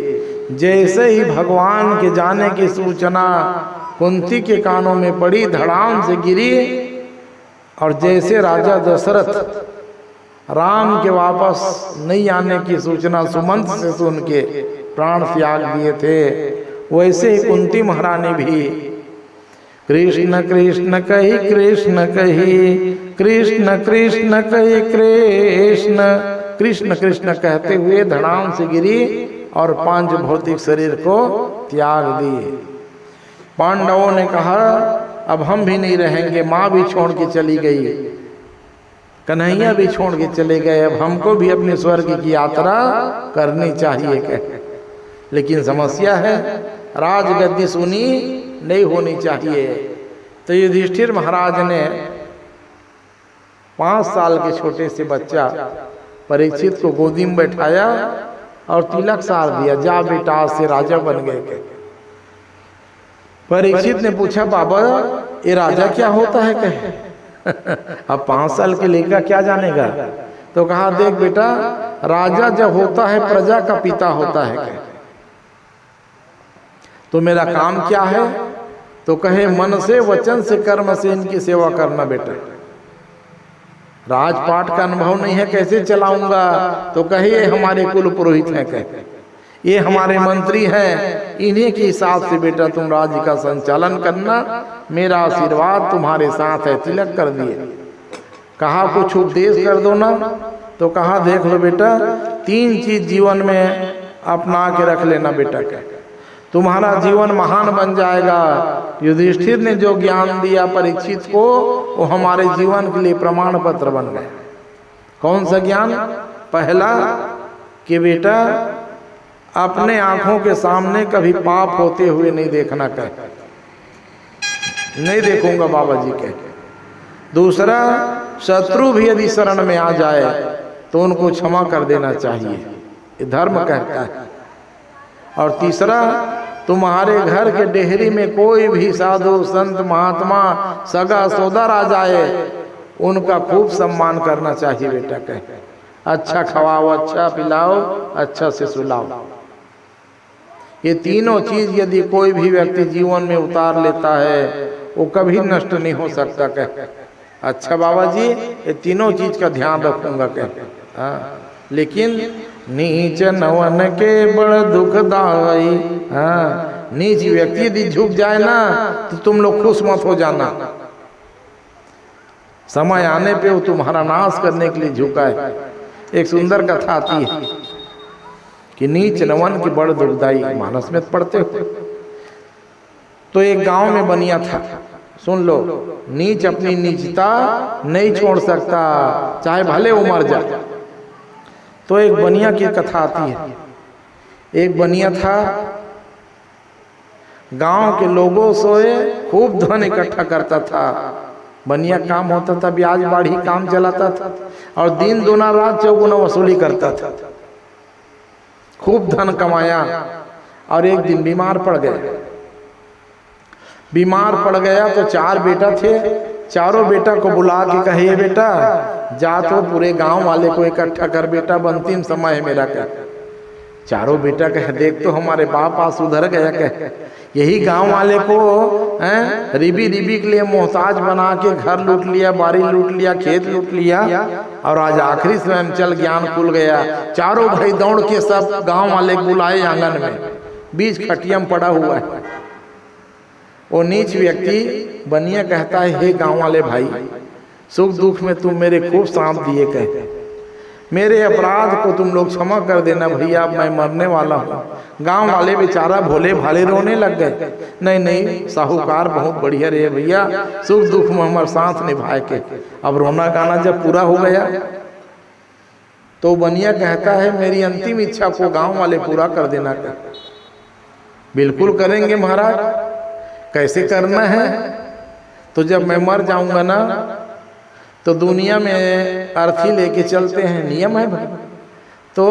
जैसे ही भगवान के जाने की सूचना कुंती के कानों में पड़ी, धड़ाम से गिरी और जैसे राजा दशरथ राम के वापस नहीं आने की सूचना सुमंत से सुन के प्राण त्याग दिए थे, वैसे ही कुंती महारानी भी कृष्ण कृष्ण कही कृष्ण कही, कृष्ण कृष्ण कही कृष्ण, कृष्ण कृष्ण कहते हुए धड़ाम से गिरी और 5 भौतिक शरीर को त्याग दिए। पांडवों ने कहा अब हम भी नहीं रहेंगे, माँ भी छोड़ के चली गई, कन्हैया भी छोड़ के चले गए, अब हमको भी अपने स्वर्ग की यात्रा करनी चाहिए। लेकिन समस्या है, राजगद्दी सुनी नहीं होनी चाहिए। तो युधिष्ठिर महाराज ने 5 साल के छोटे से बच्चा परीक्षित को गोदी में बैठाया और तिलक सार दिया, जा बेटा आज से राजा बन गए। परीक्षित ने पूछा बाबा ये राजा क्या होता है? कहे अब 5 साल के लेकर क्या जानेगा? तो कहा देख बेटा, राजा जब होता है प्रजा का पिता होता है। कहे तो मेरा काम क्या है? तो कहे मन से वचन से कर्म से इनकी सेवा करना। बेटा राजपाट का अनुभव नहीं है, कैसे चलाऊंगा? तो कहे ये हमारे कुल पुरोहित हैं, कहे ये हमारे मंत्री हैं, इन्हीं के हिसाब से बेटा तुम राज्य का संचालन करना, मेरा आशीर्वाद तुम्हारे साथ है। तिलक कर दिए। कहा कुछ उपदेश कर दो ना। तो कहा देख लो बेटा, 3 चीज जीवन में अपना के रख लेना बेटा। तुम्हारा जीवन महान बन जाएगा। युधिष्ठिर ने जो ज्ञान दिया परीक्षित को, वो हमारे जीवन के लिए प्रमाण पत्र बन गया। कौन सा ज्ञान? पहला कि बेटा अपने आंखों के सामने कभी पाप होते हुए नहीं देखना, कह नहीं देखूंगा बाबा जी कह। दूसरा, शत्रु भी यदि शरण में आ जाए तो उनको क्षमा कर देना चाहिए, ये धर्म कहता है। और तीसरा, तुम्हारे घर के डेहरी में कोई भी साधु संत महात्मा सगा सोदर आ जाए, उनका खूब सम्मान करना चाहिए बेटा कह। अच्छा खवाओ, अच्छा पिलाओ, अच्छा से सुलाओ। ये तीनों चीज यदि कोई भी व्यक्ति जीवन में उतार लेता है, वो कभी नष्ट नहीं हो सकता कह। अच्छा बाबा जी, ये तीनों चीज का ध्यान रखूंगा कह। हाँ, लेकिन नीच नवन के बड़ दुखदाई। हाँ, नीच व्यक्ति यदि झुक जाए ना तो तुम लोग खुश मत हो जाना। समय आने पे वो तुम्हारा नाश करने के लिए झुका है। एक सुंदर कथा आती है कि नीच नवन की बड़ दुखदाई, मानस में पढ़ते हो। तो एक गांव में बनिया था, सुन लो, नीच अपनी नीचता नहीं छोड़ सकता, चाहे भले वो मर जाए। तो एक बनिया की कथा आती है। एक बनिया था, गांव के लोगों से खूब धन इकट्ठा करता था। बनिया काम होता था, ब्याज बाढ़ी काम चलाता था और दिन दूना रात चौगुना वसूली करता था। खूब धन कमाया और एक दिन बीमार पड़ गया। बीमार पड़ गया तो 4 बेटा थे, चारों बेटा को बुला के कहे, बेटा जा तो पूरे गांव वाले को इकट्ठा कर बेटा, अंतिम समय है मेरा कह। चारों बेटा कहे, देख तो हमारे बाप आज सुधर गया कह, यही गांव वाले को रिबी रिबी के लिए मोहताज बना के घर लूट लिया, बारी लूट लिया, खेत लूट लिया, और आज आखिरी समय में चल ज्ञान खुल गया। चारों भाई दौड़ के सब गांव वाले बुलाए आंगन में, बीच खटिया में पड़ा हुआ है। वो नीच व्यक्ति बनिया कहता है, हे गांव वाले भाई, सुख दुख में तुम मेरे खूब साथ दिए कह, मेरे अपराध को तुम लोग क्षमा कर देना भैया, मैं मरने वाला हूँ। गांव वाले बेचारा भोले भाले रोने लग गए। नहीं नहीं, साहूकार बहुत बढ़िया रहे भैया, सुख दुख में हमारे साथ निभाए के। अब रोना गाना जब पूरा हो गया तो बनिया कहता है, मेरी अंतिम इच्छा को गांव वाले पूरा कर देना कह। बिल्कुल करेंगे महाराज, कैसे करना है? तो जब मैं मर जाऊंगा ना तो दुनिया में अर्थी लेके चलते हैं, नियम है भाई। तो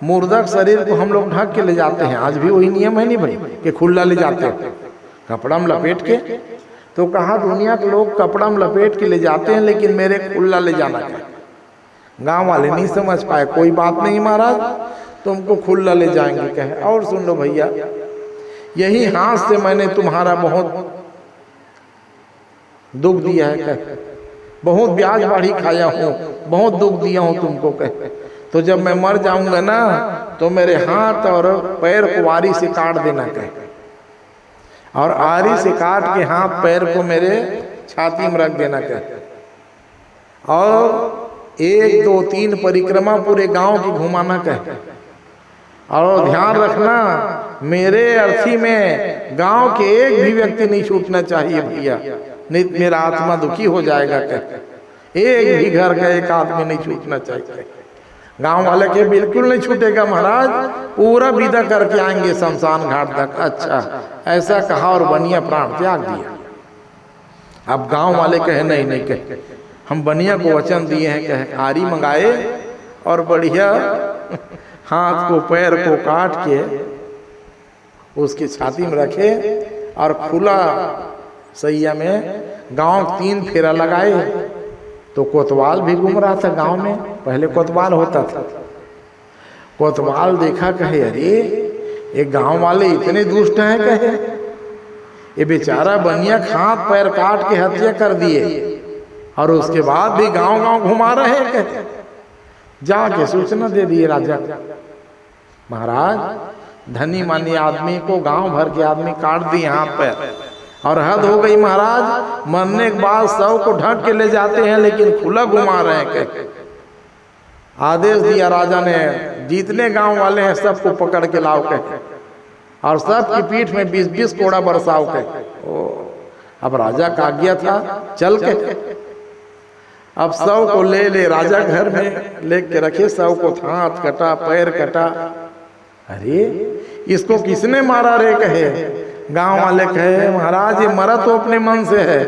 मुर्दा शरीर को हम लोग ढक के ले जाते हैं, आज भी वही नियम है नहीं भाई कि खुला ले जाते हैं कपड़ा में लपेट के। तो कहा दुनिया के लोग कपड़ा में लपेट के ले जाते हैं, लेकिन मेरे खुला ले जाना है। गांव वाले नहीं समझ पाए, कोई बात नहीं महाराज, तुमको खुला ले जाएंगे कहे। और सुन लो भैया, यही हाथ से मैंने तुम्हारा बहुत दुख दिया है कह, बहुत ब्याज बाढ़ी खाया हूँ, बहुत दुख दिया हूँ तुमको कह। तो जब मैं मर जाऊंगा ना तो मेरे हाथ और पैर को आरी से काट देना कह, और आरी से काट के हाथ पैर को मेरे छाती में रख देना कह, और 1 2 3 परिक्रमा पूरे गांव की घुमाना कह। और ध्यान रखना, मेरे अर्थी में गांव के एक भी व्यक्ति नहीं छूटना चाहिए भैया, नहीं मेरा आत्मा दुखी हो जाएगा कह। एक भी घर का एक आदमी नहीं छूटना चाहिए। गांव वाले के बिल्कुल नहीं छूटेगा महाराज, पूरा विदा करके आएंगे शमशान घाट तक। अच्छा, ऐसा कहा और बनिया प्राण त्याग दिया। अब गांव वाले कहे, नहीं नहीं कहे, हम बनिया को वचन दिए हैं कहे, आरी मंगाए और बढ़िया हाथ को पैर को काट के उसकी छाती में रखे और खुला सैया में गांव 3 फेरा लगाए। तो कोतवाल भी घूम रहा था गांव में, पहले कोतवाल होता था। कोतवाल देखा कहे, अरे ये गांव वाले इतने दुष्ट हैं कहे, ये बेचारा बनिया हाथ पैर काट के हत्या कर दिए और उसके बाद भी गांव गांव घुमा रहे हैं कहे। जाके सूचना दे दिए राजा, महाराज धनी मानी आदमी को गांव भर के आदमी काट दिए हाथ पैर, और हद हो गई महाराज, मरने के बाद शव को ढक के ले जाते हैं लेकिन खुला घुमा रहे हैं कह। आदेश दिया राजा ने, जितने गांव वाले हैं सबको पकड़ के लाओ कह। और सबकी पीठ में 20-20 कोड़ा बरसाव के। ओ अब राजा का आज्ञा था, चल के अब सब को ले राजा घर में लेके रखे, सब को हाथ कटा, पैर कटा। अरे इसको किसने मारा रे? कहे गांव वाले कहे महाराज ये मरा तो अपने मन से है,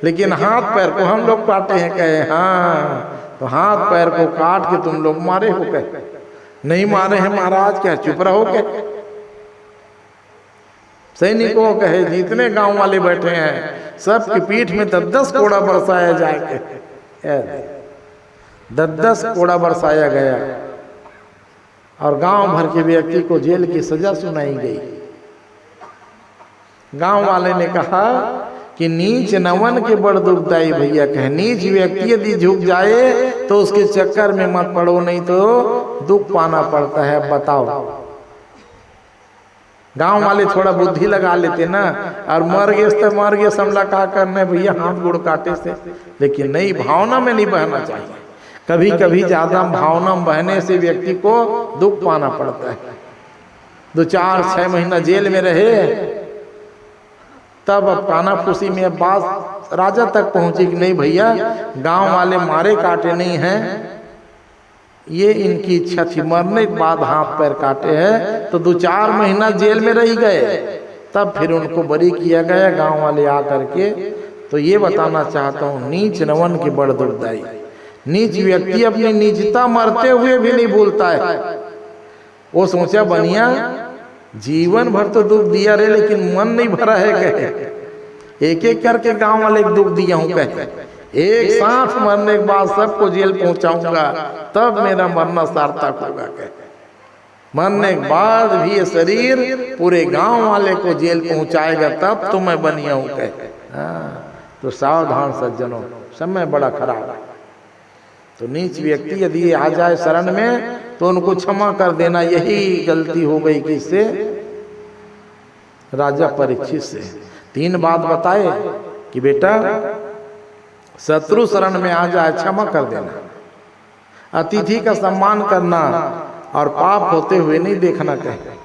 लेकिन हाथ पैर को हम लोग काटे हैं। कहे हाँ, तो हाथ पैर को काट के तुम लोग मारे हो? कहे नहीं मारे हैं महाराज। क्या चुप रहो? के सैनिकों कहे जितने गांव वाले बैठे हैं सबकी पीठ में 10-10 कोड़ा बरसाया जाए। 10-10 कोड़ा बरसाया गया और गांव भर के व्यक्ति को जेल की सजा सुनाई गई। गांव वाले ने कहा कि नीच नवन के बड़ दुखदाई भैया। कहे नीच व्यक्ति यदि झुक जाए तो उसके चक्कर में मत पड़ो, नहीं तो दुख पाना पड़ता है। बताओ, गांव वाले थोड़ा बुद्धि लगा लेते ना, और मर गए तो मर गए, समला का करने भैया हाथ गुड़ काटे से। लेकिन नहीं, भावना में नहीं बहना चाहिए। कभी कभी ज्यादा भावना में बहने से व्यक्ति को दुख पाना पड़ता है। 2-4-6 महीना जेल में रहे, तब अब कानाफूसी में बात राजा तक पहुंची कि नहीं भैया गांव वाले मारे काटे नहीं हैं, ये इनकी इच्छा थी। मरने के बाद हाथ पैर काटे हैं, तो 2-4 महीना जेल में रह गए, तब फिर उनको बरी किया गया गांव वाले आकर के। तो ये बताना चाहता हूँ, नीच नवन की बड़ दुखदाई। नीच व्यक्ति अपनी नीचता मरते हुए भी नहीं भूलता है। वो सोचा बनिया जीवन भर तो दुख दिया रे, लेकिन मन नहीं भरा है। कहे एक एक करके गांव वाले दुख दिया हूँ। कहे एक साथ मरने के बाद सबको जेल पहुंचाऊंगा, तब मेरा मरना सार्थक होगा। कहे मरने के बाद भी ये शरीर पूरे गांव वाले को जेल पहुंचाएगा, तब तो मैं बनिया हूँ। कहे तो सावधान सज्जनों, समय बड़ा खराब है। तो नीच व्यक्ति यदि आ जाए शरण में तो उनको क्षमा कर देना। यही गलती हो गई किससे? राजा परीक्षित से। 3 बात बताए कि बेटा शत्रु शरण में आ जाए क्षमा कर देना, अतिथि का सम्मान करना, और पाप होते हुए नहीं देखना। कहे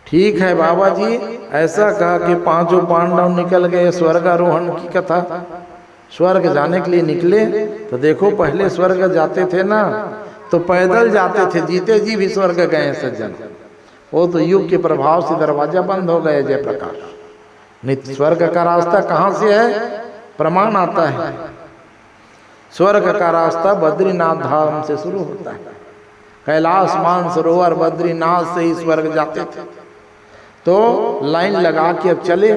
ठीक है बाबा जी, ऐसा कहा कि 5 पांडव निकल गए स्वर्गारोहण की कथा। स्वर्ग जाने के लिए निकले तो देखो पहले स्वर्ग जाते थे ना तो पैदल जाते थे, जीते जी भी स्वर्ग गए सज्जन। वो तो युग के प्रभाव से दरवाजा बंद हो गए जयप्रकाश। नित्य स्वर्ग का रास्ता कहाँ से है? प्रमाण आता है। स्वर्ग का रास्ता बद्रीनाथ धाम से शुरू होता है। कैलाश मानसरोवर बद्रीनाथ से ही स्वर्ग जाते थे। तो लाइन लगा के अब चले,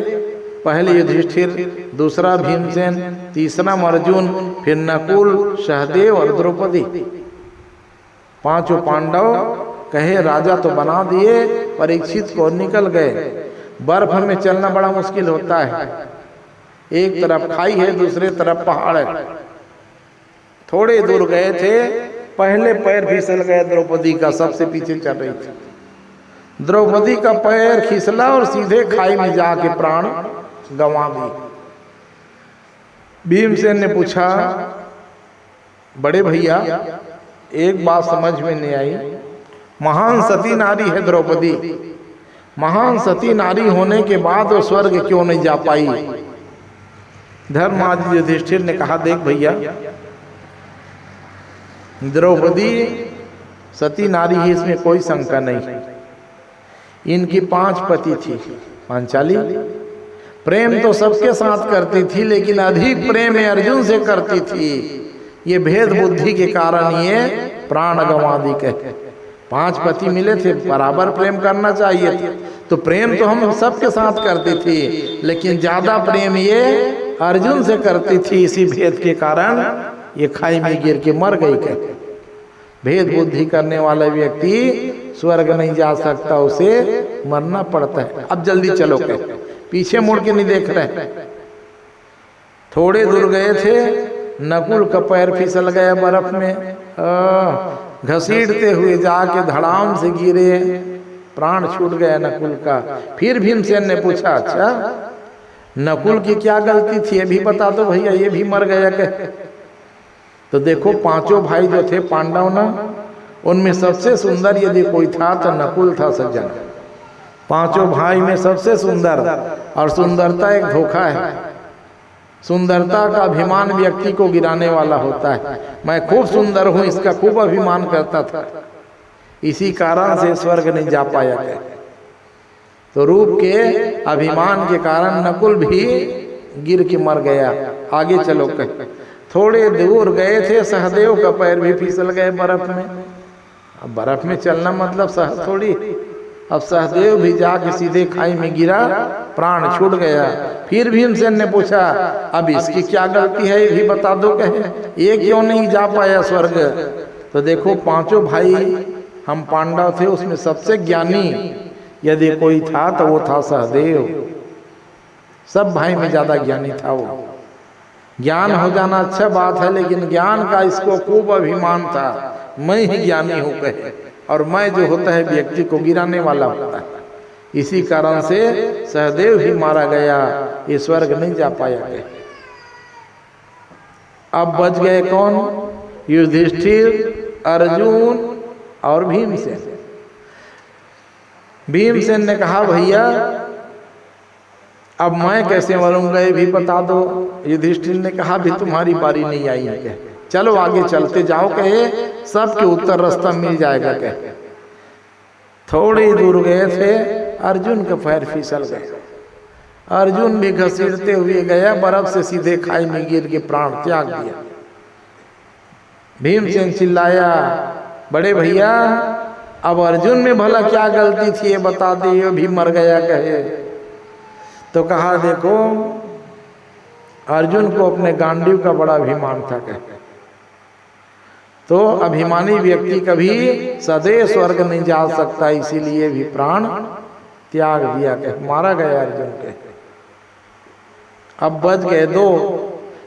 पहले युधिष्ठिर, दूसरा भीमसेन, तीसरा अर्जुन, फिर नकुल, सहदेव और द्रौपदी। 5 पांडव कहे राजा तो बना दिए, परीक्षित को निकल गए। बर्फ में चलना बड़ा मुश्किल होता है, एक तरफ खाई है दूसरे तरफ पहाड़ है। थोड़े दूर गए थे, पहले पैर फिसल गया द्रौपदी का, सबसे पीछे चल रही थी। द्रौपदी का पैर फिसला और सीधे खाई में जाके प्राण गंवा दी। भीमसेन ने पूछा बड़े भैया एक बात समझ में नहीं आई, महान सती नारी है द्रौपदी, महान सती नारी होने के बाद वो स्वर्ग क्यों नहीं जा पाई? धर्मराज युधिष्ठिर ने कहा देख भैया, द्रौपदी सती नारी है, इसमें कोई शंका नहीं। इनकी 5 पति थी। पांचाली प्रेम तो सबके साथ करती थी, लेकिन अधिक प्रेम अर्जुन से करती थी। ये भेद बुद्धि के कारण ये प्राण गंवा दी। कहे 5 पति मिले थे, बराबर प्रेम करना चाहिए था। तो प्रेम तो हम सबके साथ करती थी, लेकिन ज्यादा प्रेम ये अर्जुन से करती थी। इसी भेद के कारण ये खाई में गिर के मर गई। कहे भेद बुद्धि करने वाला व्यक्ति स्वर्ग नहीं जा सकता, उसे मरना पड़ता है। अब जल्दी चलो, कहे पीछे मुड़ के नहीं देख रहे। थोड़े दूर गए थे, नकुल का पैर फिसल गया बर्फ में, घसीटते हुए जाके धड़ाम से गिरे, प्राण छूट गया नकुल का। फिर भीमसेन ने पूछा अच्छा नकुल की क्या गलती थी, ये भी बता दो भैया, ये भी मर गया। कहे तो देखो 5 भाई जो थे पांडव ना, उनमें सबसे सुंदर यदि कोई था तो नकुल था सज्जन। पांचों भाई में सबसे सुंदर, और सुंदरता एक धोखा है। सुंदरता का अभिमान व्यक्ति को गिराने वाला होता है। मैं खूब सुंदर हूं, इसका खूब अभिमान करता था, इसी कारण से स्वर्ग नहीं जा पाया। तो रूप के अभिमान के कारण नकुल भी गिर के मर गया। आगे चलो कहे, थोड़े दूर गए थे, सहदेव का पैर भी फिसल गए बर्फ में। अब बर्फ में चलना मतलब सहज थोड़ी। अब सहदेव भी जाके सीधे खाई में गिरा, प्राण छूट गया। फिर भीमसेन ने पूछा, अब इसकी क्या गलती है, ये भी बता दो कहे, ये क्यों नहीं जा पाया स्वर्ग। तो देखो पांचों भाई हम पांडव थे, उसमें सबसे ज्ञानी यदि कोई था तो वो था सहदेव। सब भाई में ज्यादा ज्ञानी था वो। ज्ञान हो जाना अच्छा बात है, लेकिन ज्ञान का इसको खूब अभिमान था, मैं ही ज्ञानी हूं कहे, और मैं जो होता है व्यक्ति को गिराने वाला होता है। इसी कारण से सहदेव ही मारा गया, ये स्वर्ग नहीं जा पाया गया। अब बच गए कौन? युधिष्ठिर, अर्जुन और भीमसेन। भीमसेन ने कहा भैया अब मैं कैसे मरूंगा ये भी बता दो। युधिष्ठिर ने कहा भी तुम्हारी बारी नहीं आई है कहे, चलो आगे चलते जाओ कहे, सबके उत्तर रास्ता मिल जाएगा कहे। थोड़ी दूर गए थे, अर्जुन का पैर फिसल गए। अर्जुन भी घसीटते हुए गया, बर्फ से सीधे खाई में गिर के प्राण त्याग दिया। भीमसेन चिल्लाया, बड़े भैया अब अर्जुन में भला क्या गलती थी ये बता दे, ये भी मर गया कहे। तो कहा देखो अर्जुन को अपने गांडीव का बड़ा अभिमान था कहे, तो अभिमानी व्यक्ति कभी सदैव स्वर्ग नहीं जा सकता, इसीलिए भी प्राण त्याग दिया कहे, मारा गया अर्जुन के। अब बच गए दो।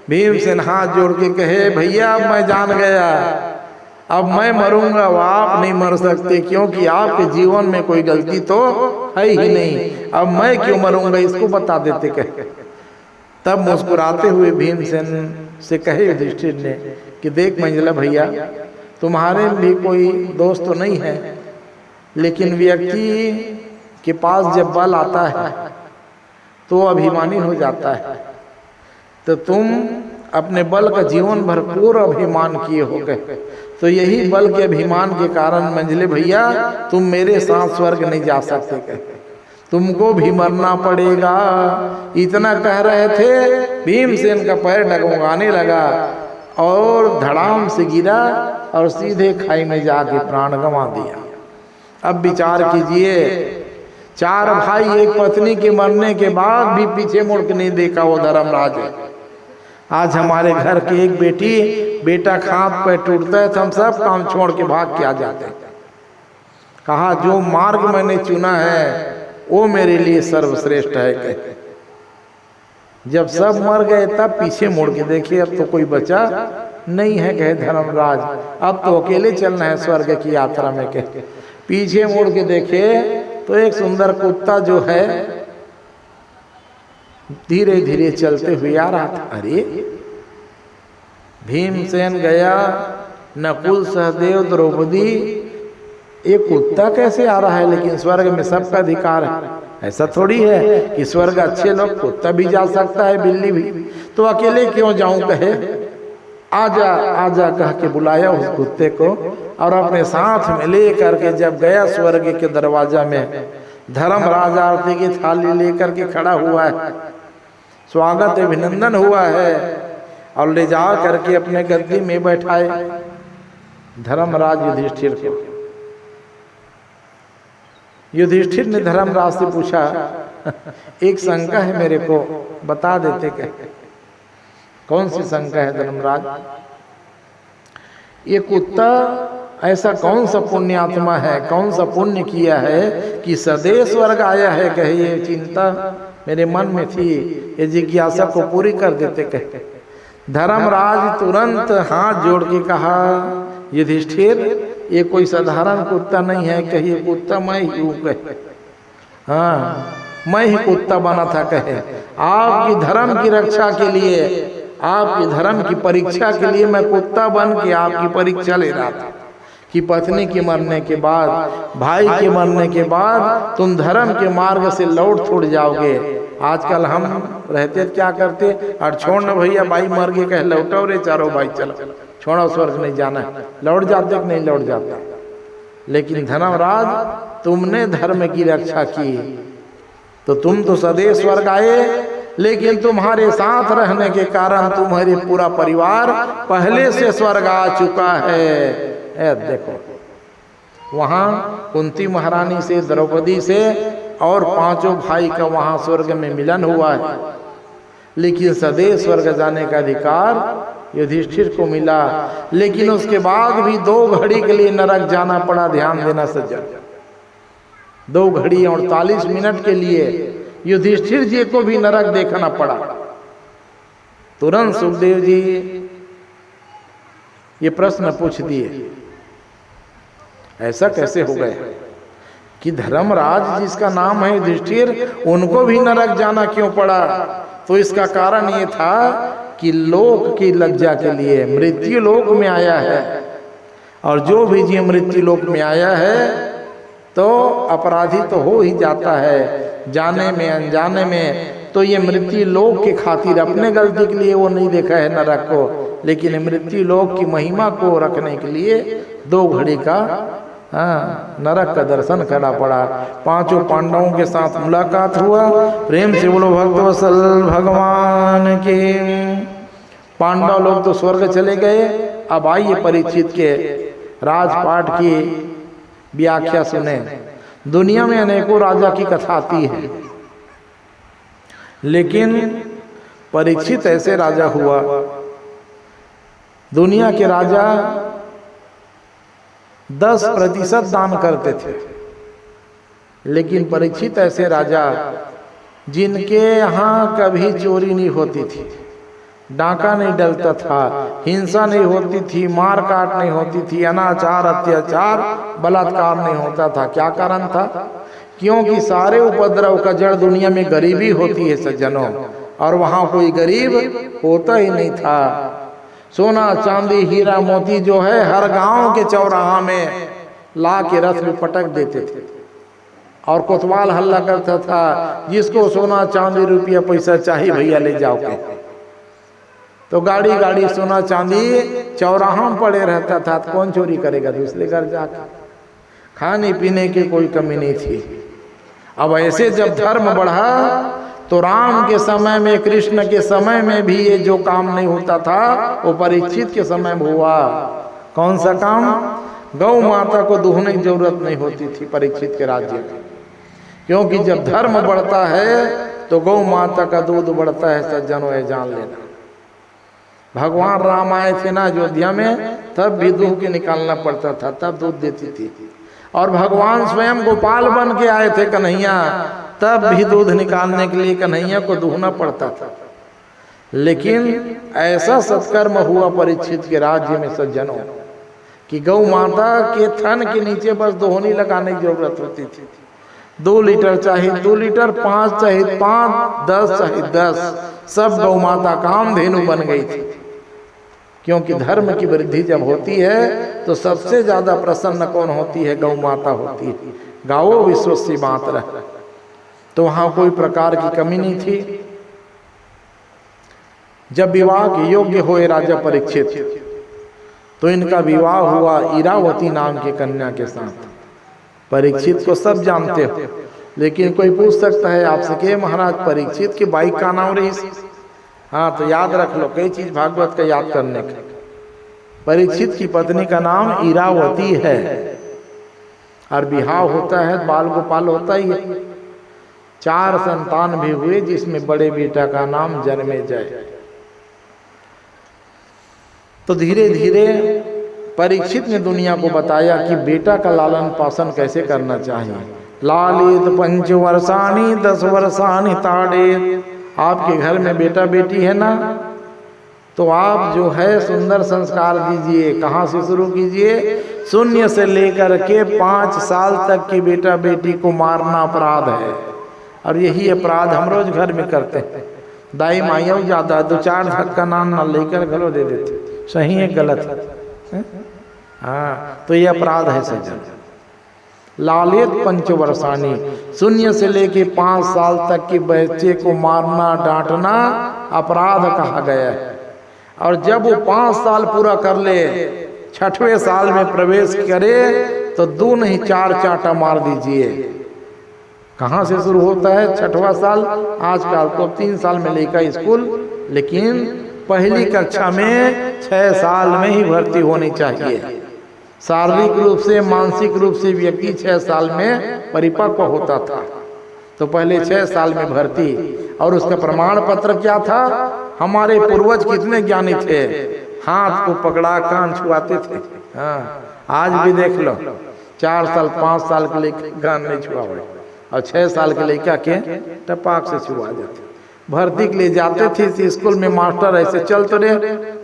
भीमसेन हाथ जोड़ के कहे भैया अब मैं जान गया, अब मैं मरूंगा, वो आप नहीं मर सकते, क्योंकि आपके जीवन में कोई गलती तो है ही नहीं। अब मैं क्यों मरूंगा इसको बता देते कहे। तब मुस्कुराते हुए भीमसेन से कहे युधिष्ठिर ने कि देख मंजला भैया, तुम्हारे भी कोई दोस्त तो नहीं है, लेकिन व्यक्ति के पास जब बल आता है तो अभिमानी हो जाता है। तो तुम अपने बल का जीवन भरपूर अभिमान किए हो गए, तो यही बल के अभिमान के कारण मंजले भैया तुम मेरे साथ स्वर्ग नहीं जा सकते कहे, तुमको भी मरना पड़ेगा। इतना कह रहे थे, भीमसेन का पैर डगमगाने लगा और धड़ाम से गिरा और सीधे खाई में जाके प्राण गंवा दिया। अब विचार कीजिए, चार भाई एक पत्नी के मरने के बाद भी पीछे मुड़ के नहीं देखा वो धर्मराज। आज हमारे घर की एक बेटा हाथ पैर टूटता है तो हम सब काम छोड़ के भाग के आ जाते हैं। कहा जो मार्ग मैंने चुना है वो मेरे लिए सर्वश्रेष्ठ है कहे। जब सब मर गए तब पीछे मुड़ के देखिए, अब तो कोई बचा नहीं है कहे धर्मराज, अब तो अकेले चलना है स्वर्ग की यात्रा में कहे। पीछे मुड़ के देखे तो एक सुंदर कुत्ता जो है धीरे धीरे चलते हुए आ रहा था। अरे भीमसेन गया, नकुल सहदेव द्रौपदी, ये कुत्ता कैसे आ रहा है, लेकिन स्वर्ग में सबका अधिकार है। ऐसा थोड़ी है कि स्वर्ग अच्छे लोग, कुत्ता भी जा सकता है, बिल्ली भी, तो अकेले क्यों जाऊं कहे। आजा आजा कह के बुलाया उस कुत्ते को और अपने साथ में ले करके जब गया स्वर्ग के दरवाजा में, धर्मराज आरती की थाली लेकर के खड़ा हुआ है, स्वागत अभिनंदन हुआ है और ले जा करके अपने गद्दी में बैठाए धर्मराज युधिष्ठिर को। युधिष्ठिर ने धर्मराज से पूछा, एक शंका है मेरे को, बता देते क्या। कौन सी शंका है धर्मराज? ये कुत्ता ऐसा कौन सा पुण्यात्मा है, कौन सा पुण्य किया है कि सदैव स्वर्ग आया है कहे। ये चिंता मेरे मन में थी, ये जिज्ञासा को पूरी कर देते कहे। धर्मराज तुरंत हाथ जोड़ के कहा, युधिष्ठिर ये कोई साधारण कुत्ता नहीं है कहे, ये कुत्ता मैं ही हूँ कहे। हाँ मैं ही कुत्ता बना था कहे, आपकी धर्म की रक्षा के लिए, आपकी धर्म की परीक्षा के लिए मैं कुत्ता बन के आपकी परीक्षा ले रहा था। कि पत्नी के मरने के बाद, भाई के मरने के बाद तुम धर्म के मार्ग से लौट थोड़ जाओगे। आजकल हम रहते क्या करते, और छोड़ न भैया भाई मर गए, कह लौटो रे चारों भाई चलो छोड़ो स्वर्ग नहीं जाना है। लौट जाते कि नहीं लौट जाते। लेकिन धर्मराज तुमने धर्म की रक्षा की तो तुम तो सदैव स्वर्ग आए, लेकिन तुम्हारे साथ रहने के कारण तुम्हारे पूरा परिवार पहले से स्वर्ग आ चुका है। देखो वहां कुंती महारानी से, द्रौपदी से और पांचों भाई का वहां स्वर्ग में मिलन हुआ है। लेकिन सदैव स्वर्ग जाने का अधिकार युधिष्ठिर को मिला, लेकिन उसके बाद भी 2 घड़ी के लिए नरक जाना पड़ा। ध्यान देना सज्जन, 2 घड़ी 48 मिनट के लिए युधिष्ठिर जी को भी नरक देखना पड़ा। तुरंत सुखदेव जी ये प्रश्न पूछ दिए, ऐसा कैसे हो गया कि धर्मराज जिसका नाम है युधिष्ठिर, उनको भी नरक जाना क्यों पड़ा? तो इसका कारण ये था कि लोक की लज्जा के लिए मृत्यु लोक में आया है, और जो भी जी मृत्यु लोक में आया है तो अपराधी तो हो ही जाता है, जाने में अनजाने में। तो ये मृत्यु लोक के खातिर, अपने गलती के लिए वो नहीं देखा है नरक को, लेकिन मृत्यु लोक की महिमा को रखने के लिए 2 घड़ी का नरक का दर्शन करना पड़ा। पांचों पांडवों के साथ मुलाकात हुआ। प्रेम से बोलो भक्तवत्सल भगवान के। पांडव लोग तो स्वर्ग चले गए। अब आइए परीक्षित के राजपाट की व्याख्या सुने। दुनिया में अनेकों राजा की कथा आती है, लेकिन परीक्षित ऐसे राजा हुआ। दुनिया के राजा 10% दान करते थे, लेकिन परीक्षित ऐसे राजा जिनके यहाँ कभी चोरी नहीं होती थी, डाका नहीं डलता था, हिंसा नहीं होती थी, मार काट नहीं होती थी, अनाचार अत्याचार बलात्कार नहीं होता था। क्या कारण था? क्योंकि सारे उपद्रव का जड़ दुनिया में गरीबी होती है सज्जनों, और वहाँ कोई गरीब होता ही नहीं था। सोना चांदी हीरा मोती जो है हर गांव के चौराहा में ला के रथ में पटक देते थे, और कोतवाल हल्ला करता था, जिसको सोना चांदी रुपया पैसा चाहिए भैया ले जाओ के। तो गाड़ी गाड़ी सोना चांदी चौराहा में पड़े रहता था। तो कौन चोरी करेगा दूसरे घर जाकर? खाने पीने की कोई कमी नहीं थी। अब ऐसे जब धर्म बढ़ा तो राम के समय में, कृष्ण के समय में भी ये जो काम नहीं होता था वो परीक्षित के समय में हुआ। कौन सा काम? गौ माता को दूहने की जरूरत नहीं होती थी परीक्षित के राज्य में, क्योंकि जब धर्म बढ़ता है तो गौ माता का दूध बढ़ता है सज्जनों, ये जान लेना। भगवान राम आए थे ना अयोध्या में, तब भी दूध के निकालना पड़ता था, तब दूध देती थी। और भगवान स्वयं गोपाल बन के आए थे कन्हैया, तब भी दूध निकालने के लिए कन्हैया को दूहना पड़ता था। लेकिन ऐसा सत्कर्म हुआ परीक्षित के राज्य में सज्जनों कि गौ माता के थन के नीचे बस दोहनी लगाने की जरूरत होती थी। 2 लीटर चाहे 2 लीटर, 5 चाहे 5, 10 चाहे 10, सब गौ माता कामधेनु बन गई थी। क्योंकि धर्म की वृद्धि जब होती है तो सबसे ज्यादा प्रसन्न कौन होती है? गौ माता होती है। गाओ विश्वसी मातरः। तो वहां कोई प्रकार की कमी नहीं थी। जब विवाह के योग्य हुए राजा परीक्षित, तो इनका विवाह हुआ इरावती नाम की कन्या के साथ। परीक्षित को सब जानते हो, लेकिन कोई पूछ सकता है आपसे कि महाराज परीक्षित की बाई का नाम रही? हाँ, तो याद रख लो, कई चीज भागवत का याद करने का। परीक्षित की पत्नी का नाम इरावती है, और विवाह होता है बाल गोपाल होता ही है। 4 संतान भी हुए, जिसमें बड़े बेटा का नाम जन्मेजय। तो धीरे धीरे परीक्षित ने दुनिया को बताया कि बेटा का लालन पालन कैसे करना चाहिए। लालित 5 वर्षाणि 10 वर्षाणि ताड़ेत। आपके घर में बेटा बेटी है ना, तो आप जो है सुंदर संस्कार दीजिए। कहाँ से शुरू कीजिए? 0 से लेकर के 5 साल तक की बेटा बेटी को मारना अपराध है, और यही अपराध हम रोज घर में करते हैं। दाई माइयों ज्यादा 2-4 धक्का नाम ना लेकर घरों दे देते। सही है गलत है? हाँ, तो ये अपराध है सज्जन। लालित पंचवर्षानी, शून्य से लेके 5 साल तक के बच्चे को मारना डांटना अपराध कहा गया है। और जब वो 5 साल पूरा कर ले, 6वें साल में प्रवेश करे, तो 2 नहीं 4 चांटा मार दीजिए। कहाँ से शुरू होता है 6वां साल? आजकल तो 3 साल में लेकर स्कूल, लेकिन पहली कक्षा में 6 साल में ही भर्ती होनी चाहिए। शारीरिक रूप से मानसिक रूप से व्यक्ति 6 साल में परिपक्व होता था, तो पहले 6 साल में भर्ती। और उसका प्रमाण पत्र क्या था? हमारे पूर्वज कितने ज्ञानी थे, हाथ को पकड़ा कान छुआते थे। हाँ, आज भी देख लो, 4 साल 5 साल के लिए कान नहीं छुआवे, और 6 साल के लड़का के टपाक से छुआ जाते। भर्ती के लिए जाते थे स्कूल में, मास्टर ऐसे चल तो रे,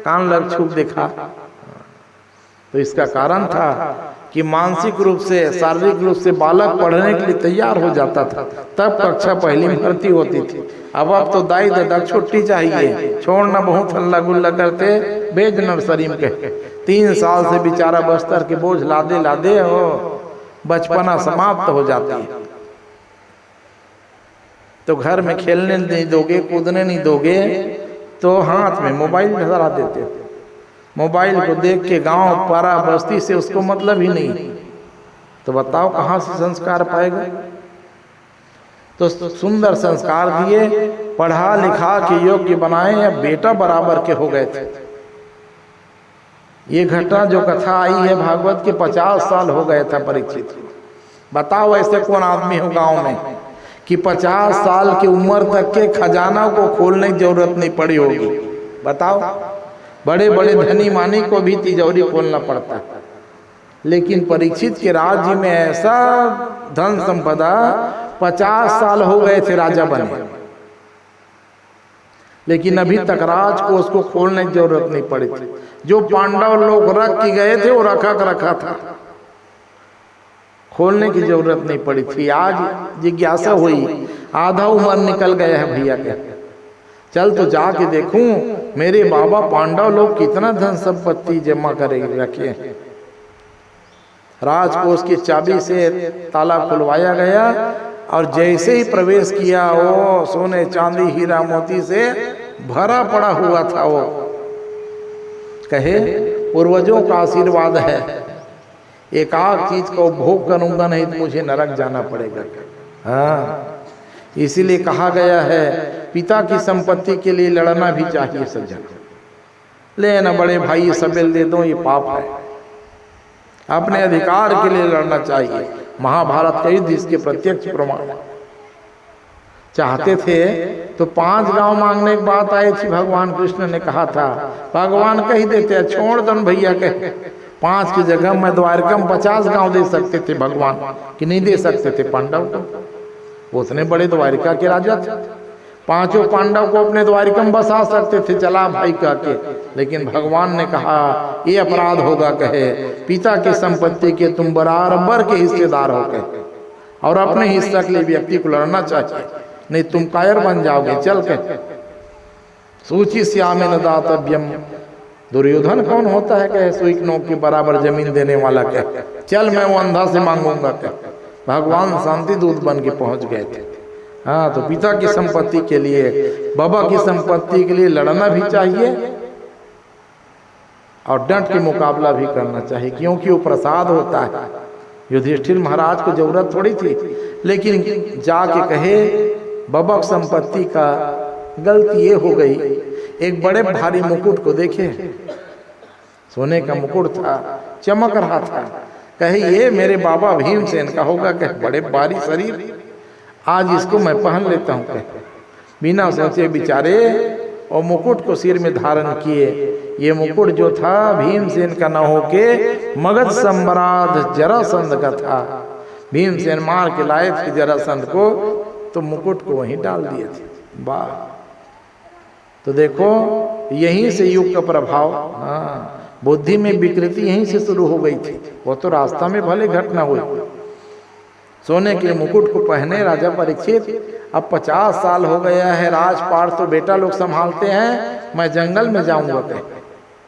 कान लग छुप देखा। तो इसका कारण था कि मानसिक रूप से शारीरिक रूप से बालक पढ़ने के लिए तैयार हो जाता था, तब कक्षा पहली में भर्ती होती थी। अब तो दाई दादा छुट्टी चाहिए, छोड़ना बहुत हल्ला गुल्ला करते, भेज नर्सरी में कहे। 3 साल से बेचारा बस्तर के बोझ लादे लादे हो बचपना समाप्त हो जाती है। तो घर में खेलने नहीं दोगे, कूदने नहीं दोगे, तो हाथ में मोबाइल धरा देते हो। मोबाइल को देख के गांव पारा बस्ती से उसको मतलब ही नहीं, तो बताओ कहाँ से संस्कार पाएगा? तो सुंदर संस्कार दिए, पढ़ा लिखा के योग्य बनाए, या बेटा बराबर के हो गए थे। ये घटना जो कथा आई है भागवत के 50 साल हो गए था परीक्षित। बताओ ऐसे कौन आदमी हो गांव में कि 50 साल की उम्र तक के खजाना को खोलने की जरूरत नहीं पड़ी होगी? बताओ, बड़े बड़े धनी मानी को भी तिजोरी खोलना पड़ता है, लेकिन परीक्षित के राज्य में ऐसा धन संपदा, 50 साल हो गए थे राजा बने, लेकिन अभी तक राज को उसको खोलने की जरूरत नहीं पड़ी थी। जो पांडव लोग रख के गए थे वो रखा था, खोलने की जरूरत नहीं पड़ी थी। आज जिज्ञासा हुई, आधा उम्र निकल गया है भैया के, चल तो जाके देखूं मेरे बाबा पांडव लोग कितना धन संपत्ति जमा करे रखे हैं। राजकोष की चाबी से ताला खुलवाया गया, और जैसे ही प्रवेश किया वो सोने चांदी हीरा मोती से भरा पड़ा हुआ था। वो कहे पूर्वजों का आशीर्वाद है, एक आध चीज को भोग करूंगा नहीं तो मुझे नरक जाना पड़ेगा। हाँ, इसीलिए कहा गया है पिता की संपत्ति के लिए लड़ना भी चाहिए सज्जन। ले ना बड़े भाई सबेल दे दो, ये पाप है। अपने अधिकार के लिए लड़ना चाहिए। महाभारत का युद्ध इसके प्रत्यक्ष प्रमाण। चाहते थे तो 5 गांव मांगने की बात आई थी, भगवान कृष्ण ने कहा था, भगवान कह देते छोड़ दो भैया कहे, 5 की जगह मैं द्वारका में 50 गांव दे सकते थे भगवान, कि नहीं दे सकते थे पांडव को? उतने बड़े द्वारिका के राजा थे, 5 पांडव को अपने द्वारिका में बसा सकते थे, चला भाई कह के। लेकिन भगवान ने कहा ये अपराध होगा, कहे पिता की संपत्ति के तुम बराबर के हिस्सेदार हो गए, और अपने हिस्सा के लिए व्यक्ति को लड़ना चाहिए, नहीं तुम कायर बन जाओगे। चल के सूची श्यामे न दातव्यम, दुर्योधन कौन होता है कहे सुई नोक के बराबर जमीन देने वाला, कहे चल मैं वो अंधा से मांगूंगा। कहे भगवान शांति दूत बन के पहुंच गए थे। हाँ, तो पिता की संपत्ति के लिए, बाबा की संपत्ति के लिए लड़ना भी चाहिए, और डट के मुकाबला भी करना चाहिए, क्योंकि वो प्रसाद होता है। युधिष्ठिर महाराज को जरूरत थोड़ी थी, लेकिन जाके कहे बाबा की संपत्ति का गलती ये हो गई। एक बड़े भारी मुकुट को देखे, सोने का मुकुट था, चमक रहा था, कहे ये मेरे बाबा भीमसेन का होगा। कहे बड़े भारी शरीर, आज इसको मैं पहन लेता हूँ। कहे बिना सोचे बेचारे और मुकुट को सिर में धारण किए। ये मुकुट जो था भीमसेन का न होके मगध सम्राट जरासंध का था। भीमसेन मार के लाए थे जरासंध को, तो मुकुट को वहीं डाल दिए थे। वाह, तो देखो यहीं से युग का प्रभाव। हाँ, बुद्धि में विकृति यहीं से शुरू हो गई थी। वो तो रास्ता में भले घटना हुई। सोने के मुकुट को पहने राजा परीक्षित, अब 50 साल हो गया है, राजपाट तो बेटा लोग संभालते हैं, मैं जंगल में जाऊंगा। कहे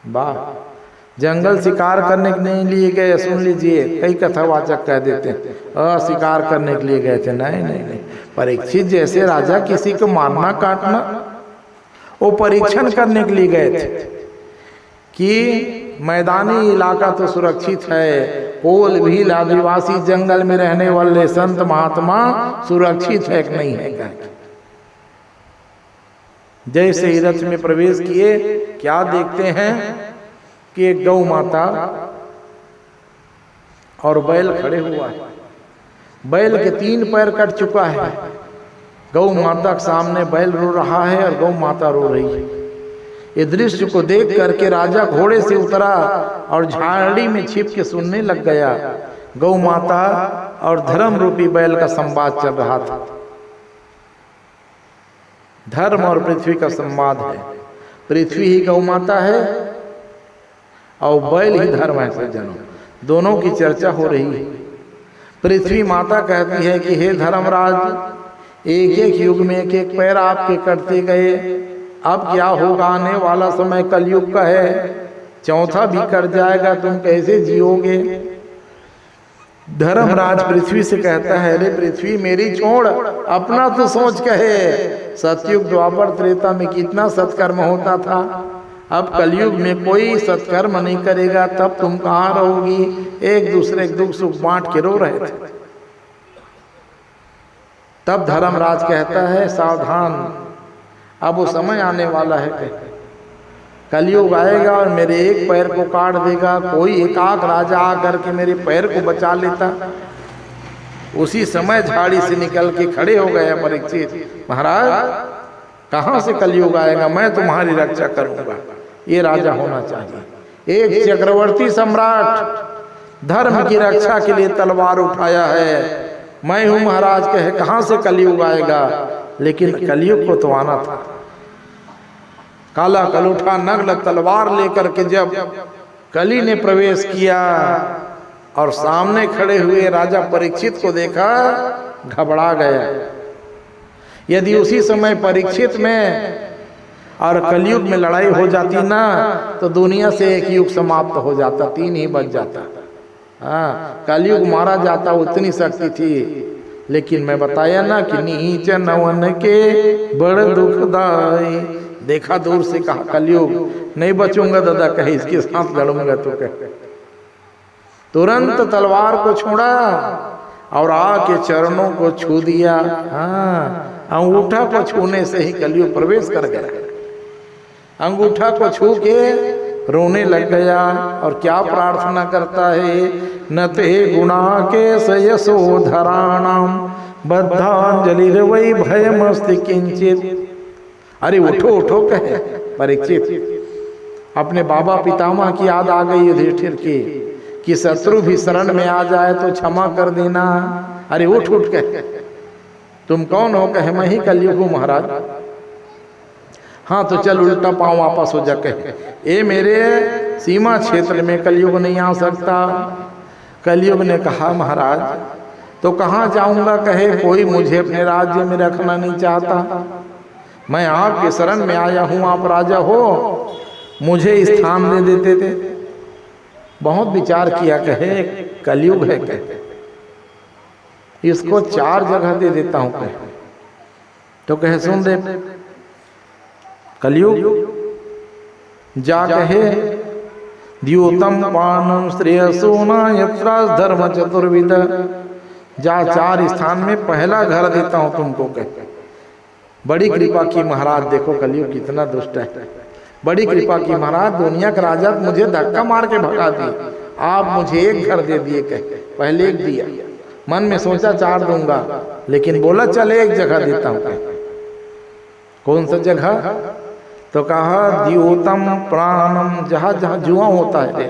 वाह, जंगल शिकार करने के नहीं लिए गए, सुन लीजिए कई कथावाचक कह देते हैं शिकार करने के लिए गए थे। नहीं नहीं नहीं, परीक्षित जैसे राजा किसी को मारना काटना, वो परीक्षण करने के लिए गए थे कि मैदानी इलाका तो सुरक्षित है, कोल भील आदिवासी जंगल में रहने वाले संत महात्मा सुरक्षित है कि नहीं है क्या। जैसे ही रथ में प्रवेश किए, क्या देखते हैं कि एक गौ माता और बैल खड़े हुआ है। बैल के 3 पैर कट चुका है, गौ माता के सामने बैल रो रहा है और गौ माता रो रही है। ये दृश्य को देख करके राजा घोड़े से उतरा और झाड़ी में छिप के सुनने लग गया। गौ माता और धर्म रूपी बैल का संवाद चल रहा था। धर्म और पृथ्वी का संवाद है। पृथ्वी ही गौ माता है और बैल ही धर्म है। सज्जनों, दोनों की चर्चा हो रही है। पृथ्वी माता कहती है कि हे धर्मराज, एक एक युग में एक एक पैर आपके कटते गए, अब क्या होगा, आने वाला समय कलयुग का है, चौथा भी कट जाएगा, तुम कैसे जियोगे। धर्मराज पृथ्वी से कहता है, अरे पृथ्वी मेरी छोड़, अपना तो सोच कहे, सतयुग द्वापर त्रेता में कितना सत्कर्म होता था, अब कलयुग में कोई सत्कर्म नहीं करेगा, तब तुम कहाँ रहोगी। एक दूसरे के दुख सुख बांट के रो रहे थे। तब धर्मराज कहता है, सावधान, अब वो समय आने वाला है, कलयुग आएगा और मेरे एक पैर को काट देगा। कोई एकाक राजा आकर के मेरे पैर को बचा लेता। उसी समय झाड़ी से निकल के खड़े हो गए परीक्षित, महाराज कहाँ से कलयुग आएगा, मैं तुम्हारी रक्षा करूंगा। ये राजा होना चाहिए। एक चक्रवर्ती सम्राट धर्म की रक्षा के लिए तलवार उठाया है। मैं हूं महाराज, कहे कहाँ से कलयुग आएगा, लेकिन कलयुग को तो आना था। काला कलूठा नग्न तलवार लेकर के जब कली ने प्रवेश किया और सामने खड़े हुए राजा परीक्षित को देखा, घबरा गया। यदि उसी समय परीक्षित में और कलयुग में लड़ाई हो जाती ना, तो दुनिया से एक युग समाप्त हो जाता, 3 ही बच जाता। हाँ, कलयुग मारा जाता, उतनी शक्ति थी। लेकिन मैं बताया ना कि नीच नवन के बड़ दुखदाई। देखा दूर से, कहा कलयुग नहीं बचूंगा दादा, कहे इसके साथ लड़ूंगा तो कहे। तुरंत तलवार को छोड़ा और आके चरणों को छू दिया। हाँ, अंगूठा को छूने से ही कलयुग प्रवेश कर गया। अंगूठा को छू के रोने लग गया और क्या प्रार्थना करता है, न ते गुणा के सयसोधराणाम बद्धांजलिर्वै भयमस्ति किंचित। अरे उठो उठो कहे परीक्षित। अपने बाबा पितामह की याद आ गई युधिष्ठिर की कि शत्रु भी शरण में आ जाए तो क्षमा कर देना। अरे उठ उठ कहे, तुम कौन हो, कहे मैं ही कलयुग हूँ महाराज। हाँ तो चल उल्टा पांव वापस हो जा, कहे ये मेरे सीमा क्षेत्र में कलयुग नहीं आ सकता। कलयुग ने कहा महाराज तो कहाँ जाऊंगा, कहे कोई मुझे अपने राज्य में रखना नहीं चाहता। मैं आपके शरण में आया हूँ, आप राजा हो, मुझे स्थान दे देते थे। बहुत विचार किया, कहे कलयुग है, कहे इसको 4 जगह दे देता हूँ, कहे तो कहे सुन दे कलयुग जा, कहे द्योतम पानम श्रेयसोना यत्रा धर्म चतुर्विद। जा 4 स्थान में पहला घर देता हूं तुमको, कहे बड़ी कृपा की महाराज। देखो कलयुग कितना दुष्ट है, बड़ी कृपा की महाराज। दुनिया का राजा मुझे धक्का मार के भगा दिए, आप मुझे एक घर दे दिए, कहे पहले एक दिया। मन में सोचा 4 दूंगा, लेकिन बोला चल एक जगह देता हूं, कहे कौन सा जगह, तो कहा द्योतम प्राणम, जहाँ जहाँ जुआ होता है।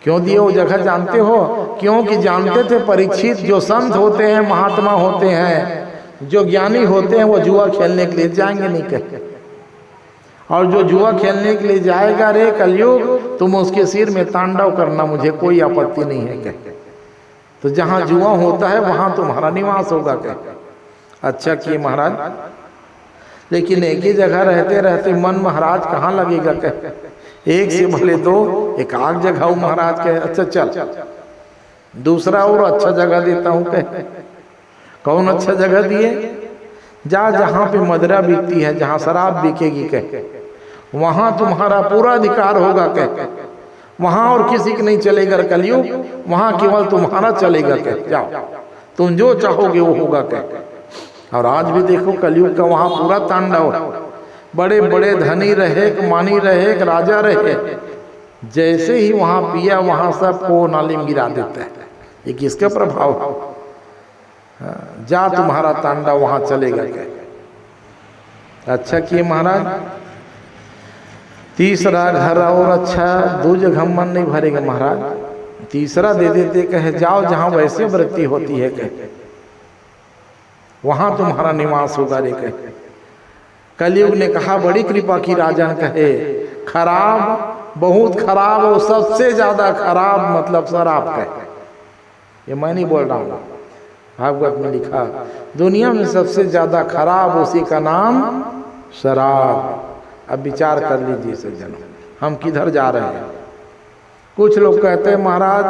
क्यों दिए वो जगह जानते हो, क्योंकि जानते थे परीक्षित जो संत होते हैं, महात्मा होते हैं, जो ज्ञानी होते हैं, वो जुआ खेलने के लिए जाएंगे नहीं, कहे और जो जुआ खेलने के लिए जाएगा रे कलयुग, तुम उसके सिर में तांडव करना, मुझे कोई आपत्ति नहीं है, कहे तो जहाँ जुआ होता है वहाँ तुम्हारा निवास होगा, कहे अच्छा किए महाराज। लेकिन एक ही जगह रहते रहते मन महाराज कहाँ लगेगा, कहे एक से भले दो, एक आग जगाऊं महाराज कहे अच्छा चल, दूसरा और अच्छा जगह देता हूं कहे। कौन अच्छा जगह दिए? जा जहां पे मदिरा बिकती है, जहां शराब बिकेगी कहे, वहां तुम्हारा पूरा अधिकार होगा कहे, वहां और किसी की नहीं चलेगा कलयुग, वहां केवल तुम्हारा चलेगा कहे, जाओ तुम जो चाहोगे वो होगा कहे। और आज भी देखो कलयुग का वहां पूरा तांडव है, बड़े बड़े धनी रहे, मानी रहे, राजा रहे, जैसे ही वहां पिया वहां सबको नाली में गिरा देता है। ये किसका प्रभाव? जा तुम्हारा तांडव वहां चलेगा क्या? अच्छा किए महाराज। तीसरा घर और अच्छा, दो जगह मन नहीं भरेगा महाराज, तीसरा दे देते कहे जाओ जहां वैसे वृत्ति होती है कहे, वहां तुम्हारा निवास होगा रे कहे। कलयुग ने कहा बड़ी कृपा की राजन कहे, खराब बहुत खराब और सबसे ज्यादा खराब मतलब शराब कहे। ये मैं नहीं बोल रहा हूं, भागवत में लिखा दुनिया में सबसे ज्यादा खराब उसी का नाम शराब। अब विचार कर लीजिए सज्जनों, हम किधर जा रहे हैं? कुछ लोग कहते हैं महाराज